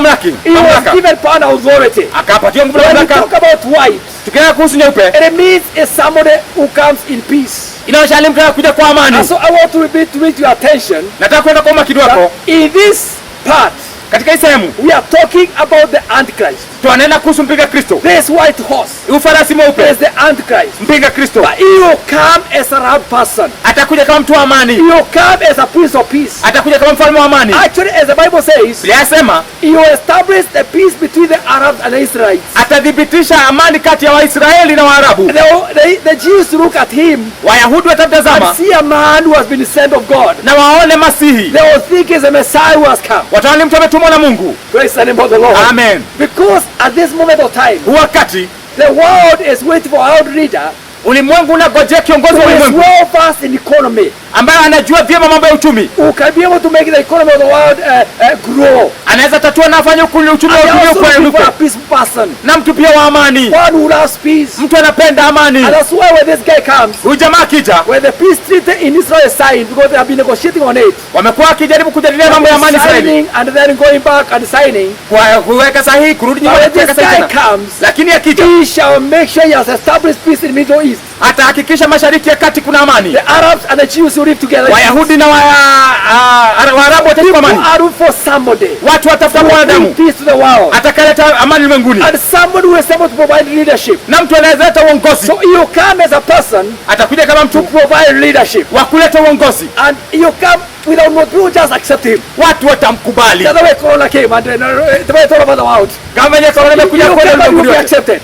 was mamlaka. given power and authority. Akapatiwa nguvu na When we mamlaka. talk about white, Tukienda kuhusu nyeupe, it means it's somebody who comes in peace. inaonyesha alimtaka kuja kwa amani. And so I want to repeat to your attention Nataka kwenda kwa umakini wako. that in this part, Katika hii sehemu we are talking about the Antichrist. tuanena kuhusu mpinga Kristo. This white horse Huyu farasi mweupe is the Antichrist. mpinga Kristo. But he will come as a round person. Atakuja kama mtu wa He amani. will come as a prince of peace. Atakuja kama mfalme wa amani. Actually, as the Bible says, Biblia yasema he will establish the peace between the Arabs and the Israelites. atadhibitisha amani kati ya Waisraeli na Waarabu. The Jews look at him Wayahudi and watamtazama see a man who has been sent of God. na waone Masihi. They will think he's a Messiah who has come. Wataona ni mtu ametumwa na Mungu. Praise the name of the Lord. Amen. Because at this moment of time, Huu wakati the world is waiting for our leader ulimwengu unagojea kiongozi who wa is ulimwengu well versed in economy, ambaye anajua vyema mambo ya uchumi, who can be able to make the economy of the world grow. anaweza tatua na afanye uchumi wa dunia And a ukue, peaceful person, na mtu pia wa amani, one who loves peace. mtu anapenda amani. And that's why when this guy comes, Huyu jamaa akija, when the peace treaty in Israel is signed, because they have been negotiating on it, wamekuwa akijaribu kujadiliana mambo ya amani Israeli, signing and then going back and signing. kwa kuweka sahihi, kurudi nyuma But na when kuweka this sahihi guy tena. comes, Lakini akija, he shall make sure he has established peace in Middle East. atahakikisha mashariki ya kati kuna amani. The Arabs and the Jews will live together. Wayahudi na Waarabu wataishi kwa amani. People are for somebody Watu watafuta to bring mwanadamu peace to the world, atakayeleta amani ulimwenguni, and somebody who is able to provide leadership. na mtu anaweza leta uongozi. So you come as a person Atakuja kama to mtu provide leadership, wa kuleta uongozi, and you come without no people just accept him. watu watamkubali. The other way Corona came and the way all over the world, Kama yenye korona imekuja you kwa came and ulimwengu you be wote, accepted.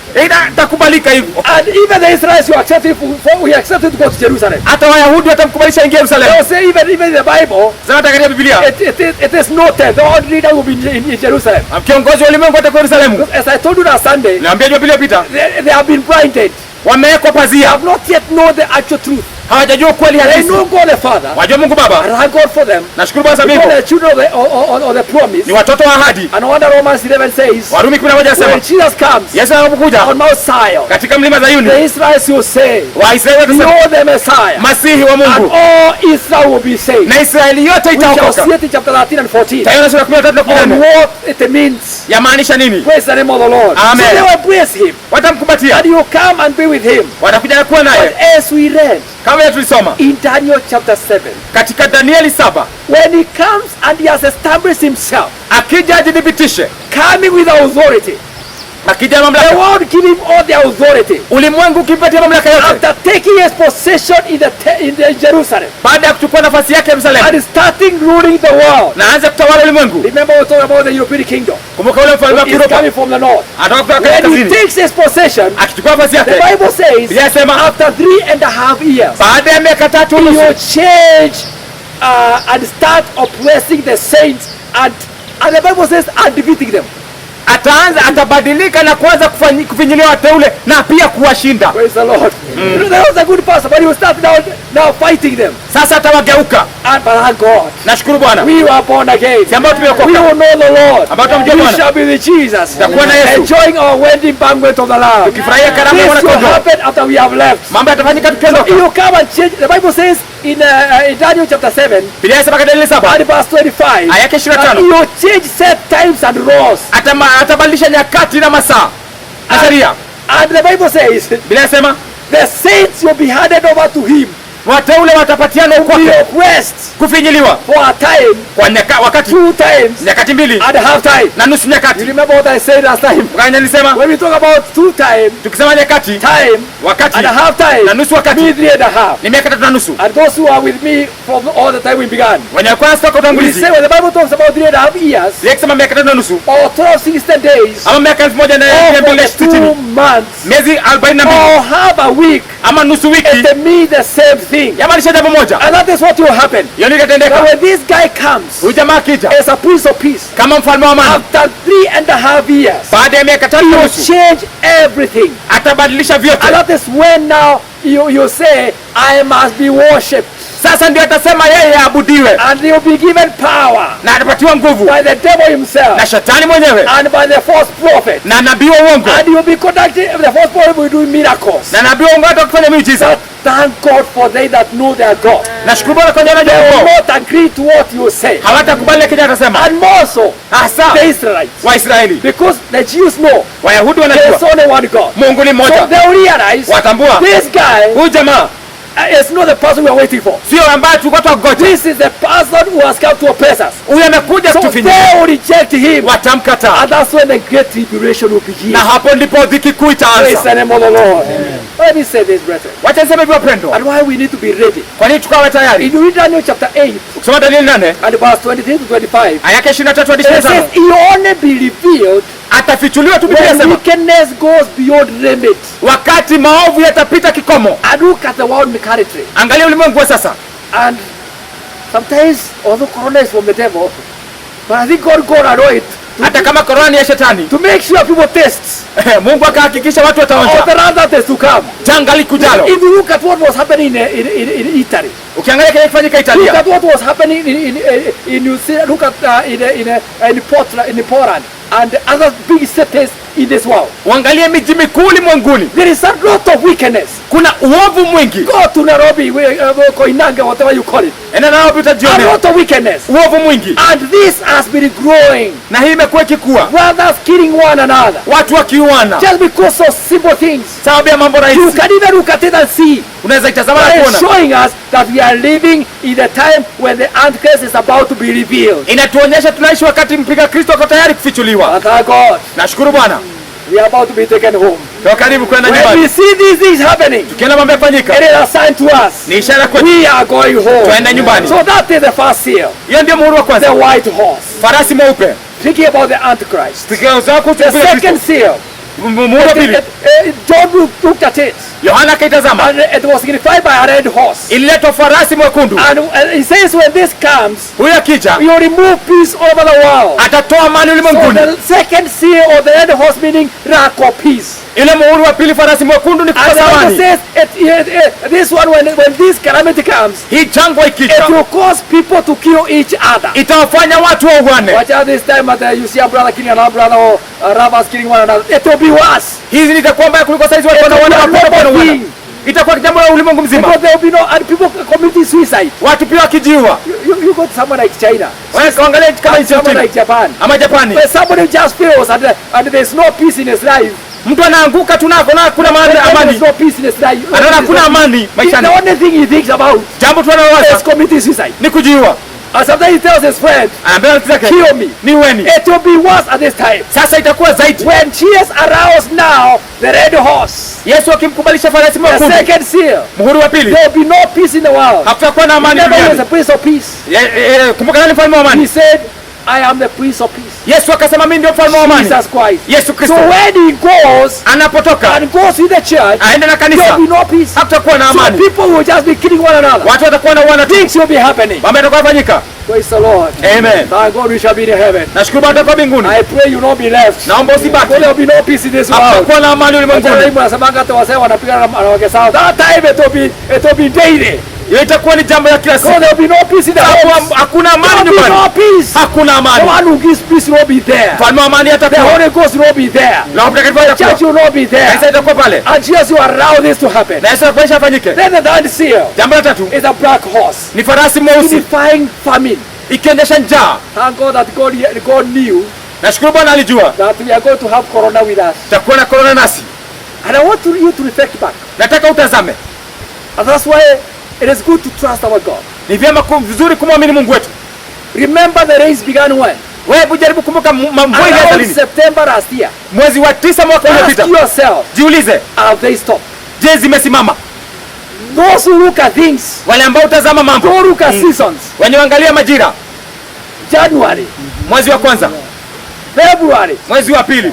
itakubalika hivyo. And even the Israelites, you accept him. We accept him to go to Jerusalem. Hata Wayahudi watamkubalisha ingie They will Yerusalemu. say even in the Bible, Sasa katika Biblia, it is noted the world leader will be in Jerusalem. kiongozi wa ulimwengu atakuwa Yerusalemu. As I told you last Sunday, Niambia Jumapili iliyopita, they have been blinded. wamewekwa They pazia, have not yet known the actual truth. hawajajua kweli They halisi. know God the Father. Wajua Mungu Baba. I thank God for them. Nashukuru Bwana Because sababu the children of the promise. ni watoto wa ahadi. And wonder Romans 11 says, Warumi 11 when anasema Jesus comes Yesu anapokuja on Mount Zion, katika mlima Zayuni, the Israelites will say, Waisraeli watasema know the Messiah, Masihi wa and Mungu, all Israel will be saved. na Israeli yote We shall itaokoka. see it in chapter 13 and 14 Tayari sura 13 na on 14 what it means. yamaanisha nini? Praise the name of the Lord. Amen. So they will praise him, Watamkumbatia, and you come and be with him. watakuja na kuwa But naye, as we read kama vile tulisoma in Daniel chapter 7, katika Danieli 7, when he comes and he has established himself, akija ajidhibitishe, coming with authority, akija the mamlaka, world give him all the authority. ulimwengu ukimpatia mamlaka yote, After taking his possession in Jerusalem baada ya kuchukua nafasi yake Yerusalemu, and starting ruling the world. na aanze kutawala ulimwengu. Remember we talking about the European kingdom. Kumbuka ule mfalme wa He's Kiuropa coming from the north. anatoka kutoka When he kaskazini, takes his possession, akichukua nafasi the yake, Bible says, Biblia inasema after 3.5 years, baada ya miaka 3 he unusu will change and start oppressing the saints, and the Bible says, and defeating them. atabadilika na kuanza kufinyilia wateule na pia kuwashinda. Praise the Lord. You know, that was a good person, but he will start now fighting them. Sasa atawageuka. And thank God, Nashukuru Bwana, we were born again. si ambao We tumeokoka, will know the Lord. ambao tumjua We Bwana, shall be with Jesus, tutakuwa na Yesu, enjoying our wedding banquet of the Lamb. tukifurahia karamu ya This will mwana-kondoo. happen after we have left. Mambo yatafanyika tukiondoka. You come and change. The Bible says in Daniel chapter 7 Biblia inasema katika Danieli 7 and verse 25, aya yake 25, that you change set times and laws. atabadilisha nyakati na masaa na sheria. And the Bible says Biblia inasema the saints will be handed over to him, wateule watapatiana be ukwake, oppressed kufinyiliwa for a time, kwa wakati 2 times, nyakati mbili and a half time. na nusu You nyakati. remember what I said last time? Kanya nilisema When we talk about 2 times, tukisema nyakati, time, wakati and a half na time, nusu wakati me 3.5. ni miaka 3 na nusu. And those who are with me from all the time we began, Wenye walikuwa nasi toka we utangulizi, say when the Bible talks about 3.5 years, Biblia ikisema miaka 3 na nusu or 12-16 days, ama miaka or for the 2 1260, months, miezi 42 or half a week, ama nusu wiki, it means the same thing. yamaanisha jambo moja. And that is what will happen. Hiyo ndio Now itatendeka. when this guy comes Huyu jamaa akija as a prince of peace, kama mfalme wa amani, after 3.5 years, baada ya miaka 3 he na will nusu change everything. atabadilisha vyote. And that is when now you say, I must be worshipped. Sasa ndio atasema yeye aabudiwe, And he will be given power na atapatiwa nguvu by the devil himself na shetani mwenyewe and by the false prophet. na nabii wa uongo, And he will be conducting, the false prophet will do miracles. na nabii wa uongo hata kufanya miujiza. But thank God for they that know their God. Nashukuru Bwana kwa jana They will jambo, not agree to what you say. hawatakubali kile atasema. And more so, Hasa the Israelites. Waisraeli, Because the Jews know Wayahudi there is wanajua only one God. Mungu ni So mmoja, they will realize watambua this guy huyu jamaa is not the person we are waiting for. sio ambaye tulikuwa tunangoja. This is the person who has come to oppress us. Huyu amekuja So kutufinyia, they will reject him. watamkataa, And that's when the great tribulation will begin. na hapo ndipo dhiki kuu Praise itaanza. the name of the Lord. Let me say this, brethren. Wacha niseme hivyo wapendwa, And why we need to be ready. kwa nini tukawe tayari? If you read Daniel chapter 8 Ukisoma Danieli 8 and verse 23 to 25, aya yake 23 hadi it says 25, he only be revealed atafichuliwa tu. Biblia when inasema wickedness goes beyond limit. wakati maovu yatapita kikomo. And look at the world mechanically. Angalia ulimwengu wa sasa. And sometimes, although corona is from the devil, but I think God allow it hata kama korona ni ya shetani, to make sure people taste Mungu akahakikisha watu of the wataonja wrath that is to come. janga likujalo. If you look at what was happening in Italy, Ukiangalia kile kifanyika look Italia, at what was happening in New Zealand, look at in Poland and other big cities in this world. uangalie miji mikuu ulimwenguni, There is a lot of wickedness. kuna uovu mwingi. Go to Nairobi, Koinange, whatever you call it. Enda nao A utajionea lot of wickedness. uovu mwingi, And this has been growing. na hii imekuwa ikikua, Brothers killing one another. watu wakiuana Just because of simple things. sababu ya mambo You rahisi. can even look at it and see. Unaweza itazama na It is kuona, showing us that we are living in the time when the Antichrist is about to be revealed. inatuonyesha tunaishi wakati mpinga Kristo ako tayari kufichuliwa. And thank God, Nashukuru Bwana, we are about to be taken home. kwa karibu kwenda When we nyumbani. see these things happening, Tukiona mambo yafanyika, it is a sign to us. ni ishara kwetu. We are going home. Tuende nyumbani. So that is the first seal, Hiyo ndio muhuri wa the kwanza, white horse. farasi mweupe. Speaking about the Antichrist. Tukianza kuhusu The mpinga second Kristo, seal, muhuri wa pili, John looked at it, Yohana akaitazama, and it was signified by a red horse. ililetwa farasi mwekundu. And he says when this comes, Huyo akija you remove peace over the world. atatoa amani So ulimwenguni. the second seal of the red horse meaning lack of peace. Ile muhuri wa pili farasi mwekundu ni And kukosa the Bible amani. says this one when this calamity comes, Hii jangwa it ikija will cause people to kill each other. itawafanya watu wauane. Watch out this time that you see a brother killing another brother or robbers killing one another. It will be worse. Hizi itakuwa mbaya kuliko saizi watu It will be wanaona a wapenda global kuuana. thing. Itakuwa jambo la ulimwengu mzima. Because there will be no, and people committing suicide. Watu pia wakijiua. You go to someone like China, Waangalie kama nchi ya someone China like Japan. ama Japani. When somebody just fails and there's no peace in his life, Mtu anaanguka tunako na kuna when amani. there's no peace in his life, Anaona kuna amani the maishani. only thing he thinks about Jambo tu is analowaza committing suicide. ni kujiua. And sometimes he tells his friend, Anaambia rafiki zake, kill me. ni weni. It will be worse at this time. Sasa itakuwa zaidi. When Jesus aroused now the red horse, Yesu akimkubalisha farasi the mwekundu. second seal, Muhuri wa pili. there will be no peace in the world. Hakutakuwa na He amani never was duniani. a prince of peace. Kumbuka nani mfalme wa He amani? said, I am the prince of peace. Yesu akasema mimi ndio mfalme wa amani. Jesus Christ. Yesu So Kristo when he goes anapotoka and goes with the church, aende na there kanisa, will be no peace. hakutakuwa na So amani. people will just be killing one another. Watu watakuwa na uana tu. Things will be happening. Mambo yatakuwa yafanyika. Praise the Lord. Amen. Thank God we shall be in heaven. Nashukuru Bwana tutakuwa mbinguni. I pray you not be left. Naomba usibaki. There will be no peace in this world. Hakutakuwa na amani ulimwenguni. Wanasemanga hata wasee wanapigana na wake zao. That time it will be daily. Hiyo itakuwa ni jambo la kila So siku. there will be no peace in the homes. Hapo hakuna There amani will be nyumbani. no peace. Hakuna The amani. one who gives peace will not be there. Mfalme wa amani The atakuwa. Holy Ghost will not be there. Roho Mtakatifu The church atakuwa. will not be Kanisa there. itakuwa pale. And Jesus will allow this to happen. Na Yesu akuonyesha afanyike. Then the third seal Jambo la tatu is a black horse. ni farasi mweusi Signifying famine. ikiendesha njaa. Thank God that God knew Nashukuru Bwana alijua that we are going to have corona with us. tutakuwa na korona nasi. And I want you to reflect back. Nataka utazame. And that's why it is good to trust our God. Ni vyema vizuri kumwamini Mungu wetu. Remember the race began when? Wewe hebu jaribu kumbuka mvua ilianza Around lini? September last year. Mwezi wa 9 mwaka Ask uliopita. yourself, Jiulize, have they stopped? je, zimesimama? Those who look at things, Wale ambao utazama mambo, go look at seasons. wenye angalia majira, January, mwezi wa kwanza, February, mwezi wa pili,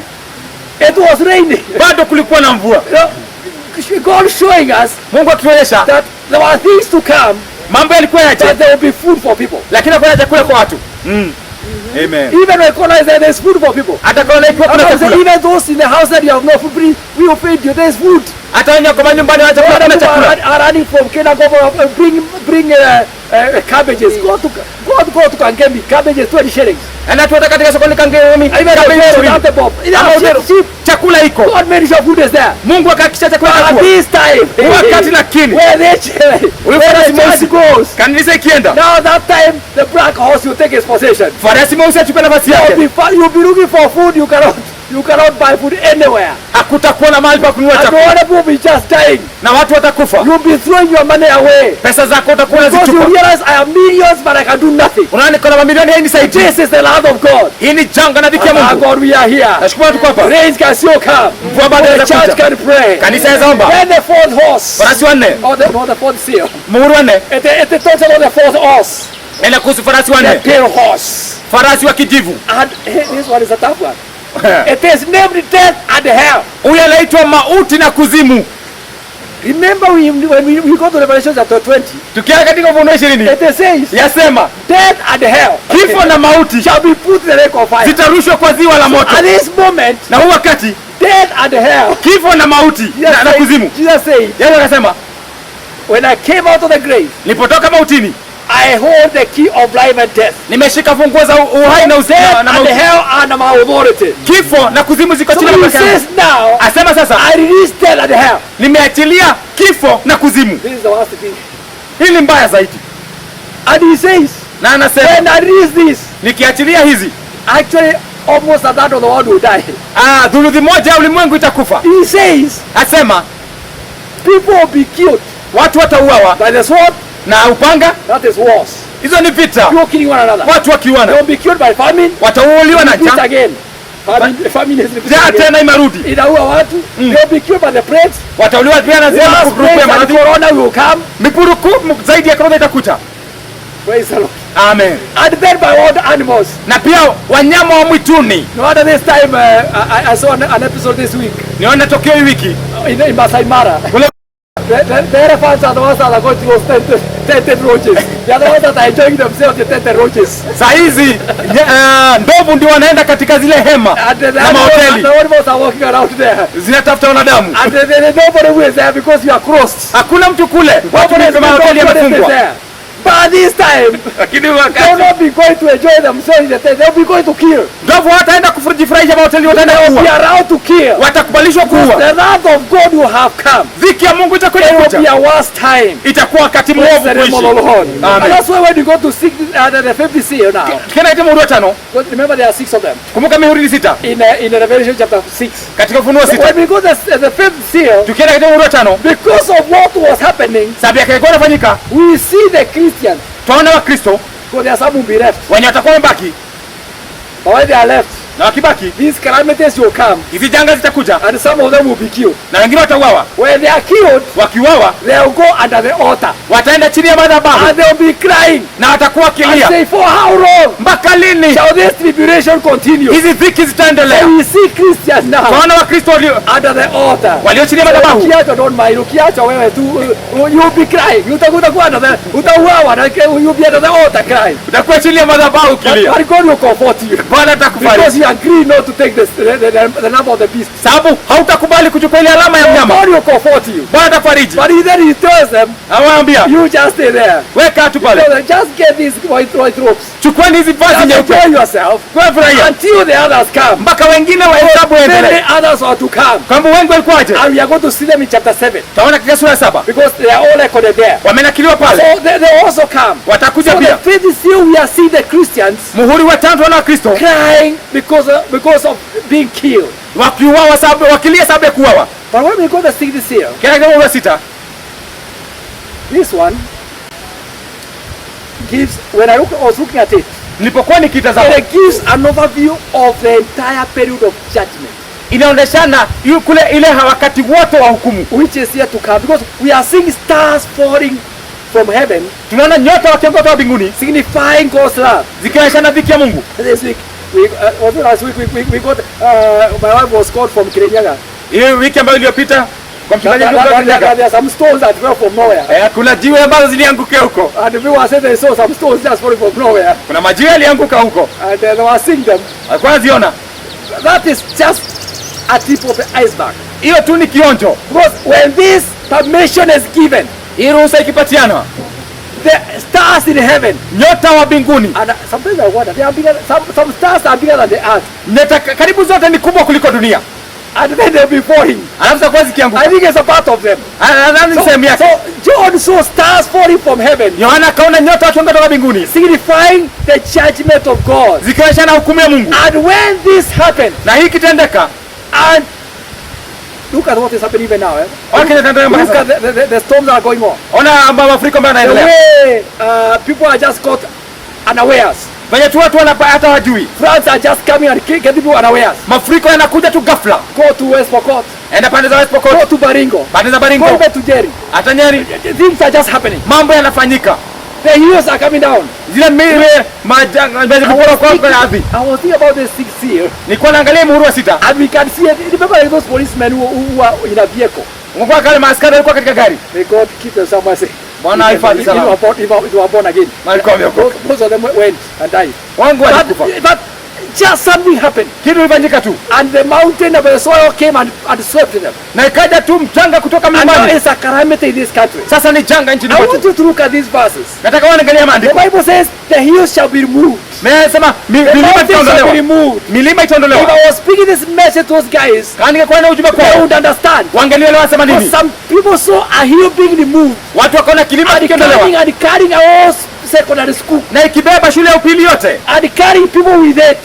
it was raining. bado kulikuwa na mvua. You know, God showing us Mungu akituonyesha that there are things to come, mambo yalikuwa yaje, that there will be food for people. lakini hakuna chakula kwa watu. Amen. Even when corona is there, there's food for people. Hata kama ikiwa kuna And chakula, even those in the house that you have no food, we will feed you. There's food. hata wenye kwa nyumbani wana chakula, Other kuna people chakula. are running from Kenya, bring cabbages. Go to Kangemi, cabbages 20 shillings. Na tuata katika sokoni Kangemi, Even the kabla pharaoh, not the Bob. chakula iko. God made sure food is there. Mungu akahakikisha chakula But at kitakuwa. this time, Wakati lakini where the church goes, kanisa ikienda, now that time the black horse will take his possession. farasi mweusi achukue nafasi yake. You'll be looking for food. You cannot buy food anywhere. Hakutakuwa na mahali pa kununua And the chakula other people will be just dying. na watu watakufa. You'll be throwing your money away. Pesa zako utakuwa Because you unazichukua. realize I have millions but I can do nothing. Unaona niko na mamilioni, hii ni saidi. This is the land of God. Hii ni janga na dhiki ya Ah, Mungu. God, we are here. Nashukuru tuko hapa. Rains can still come. Mvua bado The inaweza church kuja. can pray. Kanisa inaweza omba. Then the fourth horse, Farasi wanne, or the fourth seal. muhuri wanne, It talks about the fourth horse, ina kuhusu farasi the wanne, pale horse. farasi wa kijivu. And this one is a tough one. It is named death and hell. Huyu anaitwa mauti na kuzimu. Remember when we go to Revelation chapter 20, Tukiangalia katika Ufunuo 20 it says, yasema death and hell, kifo na mauti shall be put in the lake of fire. zitarushwa kwa ziwa la moto. At this moment, Na huu wakati death and hell, kifo na mauti na kuzimu. Jesus said, Yesu akasema, when I came out of the grave, nilipotoka mautini I hold the key of life and death. nimeshika funguo za uhai na uzima Death na and mauti. hell are my authority. Kifo na kuzimu ziko So chini ya he mamlaka yangu. says now, Asema sasa, I release death and hell. nimeachilia kifo na kuzimu. This is the worst thing. Hili mbaya zaidi. And he says, Na anasema, when I release this, nikiachilia hizi, actually almost a third of the world will die. thuluthi moja ya ulimwengu itakufa. He says, Asema, people will be killed watu watauawa by the sword. na upanga. That is wars. Hizo ni vita. People killing one another. Watu They wakiuana, will be killed by famine. watauliwa na Repeat njaa. again. Famine is repeated Njaa again. tena imerudi. Inaua watu. They will be killed by the plagues. Watauliwa pia na zile Worse mikurupuko ya plagues and maradhi. corona will come. Mipuruku zaidi ya korona itakuja. Praise the Lord. Amen. And then by wild animals. Na pia wanyama wa mwituni. No wonder this time I saw an episode this week Niona tokeo hii wiki. in Masai Mara. Kule The elephants are the ones that are going to those tented roaches. They are the ones that are enjoying themselves in tented roaches. saa hizi ndovu ndio wanaenda katika zile hema And the na mahoteli animals are walking around there. zinatafuta wanadamu. And nobody who is there because you are crossed. Hakuna mtu kule. Watu Nobody ni mahoteli is yamefungwa. there. But this time, Lakini they will wakati not be going to enjoy themselves in the tent. They will be going to kill. ndovu wataenda kufurajifurahisha mahoteli, wataenda They will be kuua. around to kill. Watakubalishwa kuua. The wrath of God will have come. Dhiki ya Mungu itakuja It will be kuja. a worst time. Itakuwa wakati Praise mwovu the name of the kuishi. Lord. Amen. And that's why when you go to seek the 50 seal now, Tukienda katika Ufunuo 5, because remember there are 6 of them kumbuka mihuri ni 6 in Revelation chapter 6. katika Ufunuo 6. When we go to the 5th seal, Tukienda katika Ufunuo 5, because of what was happening, sababu yake ilikuwa inafanyika, we see the Christians, tunaona Wakristo because there are some who will be left. wenye watakuwa wamebaki, But when they are left, na wakibaki these calamities will come, hizi janga zitakuja and some of them will be killed. na wengine watauawa. When they are killed, Wakiuawa they will go under the altar, wataenda chini ya madhabahu and they will be crying na watakuwa and kilia, say, for how long mpaka lini shall this tribulation continue? hizi dhiki zitaendelea? And we see Christians now Tunaona Wakristo under the altar. walio chini ya madhabahu Ukiacha don't mind, ukiacha wewe tu, you'll be crying. Utakuwa under the, utauawa, na you'll be under the altar crying. utakuwa chini ya madhabahu kilia. But God will comfort you. Bwana Because atakufariji you agree not to take the number of the beast. sababu hautakubali kuchukua ile alama ya mnyama. God will comfort you. Bwana atakufariji. But then he tells them, Awaambia, you just stay there. weka tu pale, So just get these white ropes. chukueni hizi vazi Just nyeupe, enjoy yourself kwa furahia until the others come. mpaka wengine wahesabu Then endelee. the others are to come. Kwamba wengi walikuwaje? And we are going to see them in chapter 7. Taona katika sura ya 7 Because they are all recorded there. wamenakiliwa pale, So they also come. watakuja So pia. the 5th seal, we are seeing the Christians Muhuri wa 5 wana Wakristo crying because of being killed. wakiuawa, sababu wakilia sababu ya kuuawa. But when we go to the 6th seal, Kile kama wa 6 this one gives, when I was looking at it, nilipokuwa nikitazama, it gives an overview of the entire period of judgment, inaonyeshana kule ile wakati wote wa hukumu. which is yet to come. Because we are seeing stars falling from heaven, Tunaona nyota wakianguka kutoka mbinguni signifying God's love. zikionyeshana dhiki ya Mungu. This week, was it last week, we got, my wife was called from Kirinyaga. Hiyo wiki ambayo iliyopita kwa mchungaji mkuu wa Kirinyaga, There are some stones that fell from nowhere. kuna jiwe ambazo ziliangukia huko. And the people said they saw some stones just falling from nowhere. Kuna majiwe yalianguka huko. And they were seeing them. Alikuwa anaziona. That is just a tip of the iceberg. Hiyo tu ni kionjo. Because when this permission is given, Hii ruhusa ikipatiana, the stars in heaven, nyota wa mbinguni, and sometimes I wonder, they are bigger, some stars are bigger than the earth. nyota karibu zote ni kubwa kuliko dunia. And then they'll be falling. Alafu zitakuwa I zikianguka. think it's a part of them. Nadhani ni sehemu yake. So John saw stars falling from heaven, Yohana akaona nyota wakianguka kutoka mbinguni, signifying the judgment of God. zikionyeshana hukumu ya Mungu. And when this happened, Na hii kitendeka, and look at what is happening even now. ona kinatendeka mpaka Look at sasa. the storms that are going on. Ona mafuriko ambayo The yanaendelea. way people are just caught unawares. Venye tu watu hata wajui. Floods are just coming and getting people unawares. Mafuriko yanakuja tu ghafla. Go to West Pokot. Enda pande za West Go Pokot, to Baringo. pande za Go Baringo, back to Jerry. hata Nyeri. Things are just happening. Mambo yanafanyika. The hills are coming down. Zile mire majanga kwa ardhi. I was thinking about the 6th seal, Nilikuwa naangalia muhuri wa 6. and we can see it. Remember those policemen who are in a vehicle. Ungekuwa kale maaskari walikuwa katika gari. May God keep them somewhere safe. Bwana hifadhi salama. If you are born again. Walikuwa wameokoka. Most of them went and died. Wangu walikufa. But just something happened. Kitu kilifanyika tu. And the mountain of the soil came and swept them. Na ikaja tu mchanga kutoka And now mlimani. it's a calamity in this country. Sasa ni janga nchini I want kwetu. you to look at these verses. Nataka waangalie The maandiko. Bible says the hills shall be removed. Nasema The milima mountains shall be itaondolewa. removed. Milima If itaondolewa. I was speaking this message to those guys, Kama ningekuwa na ujumbe they kwao, would understand. wangelielewa sema Because nini? some people saw a hill being removed Watu wakaona kilima kikiondolewa and carrying a whole secondary school na ikibeba shule ya upili yote and carrying people with it.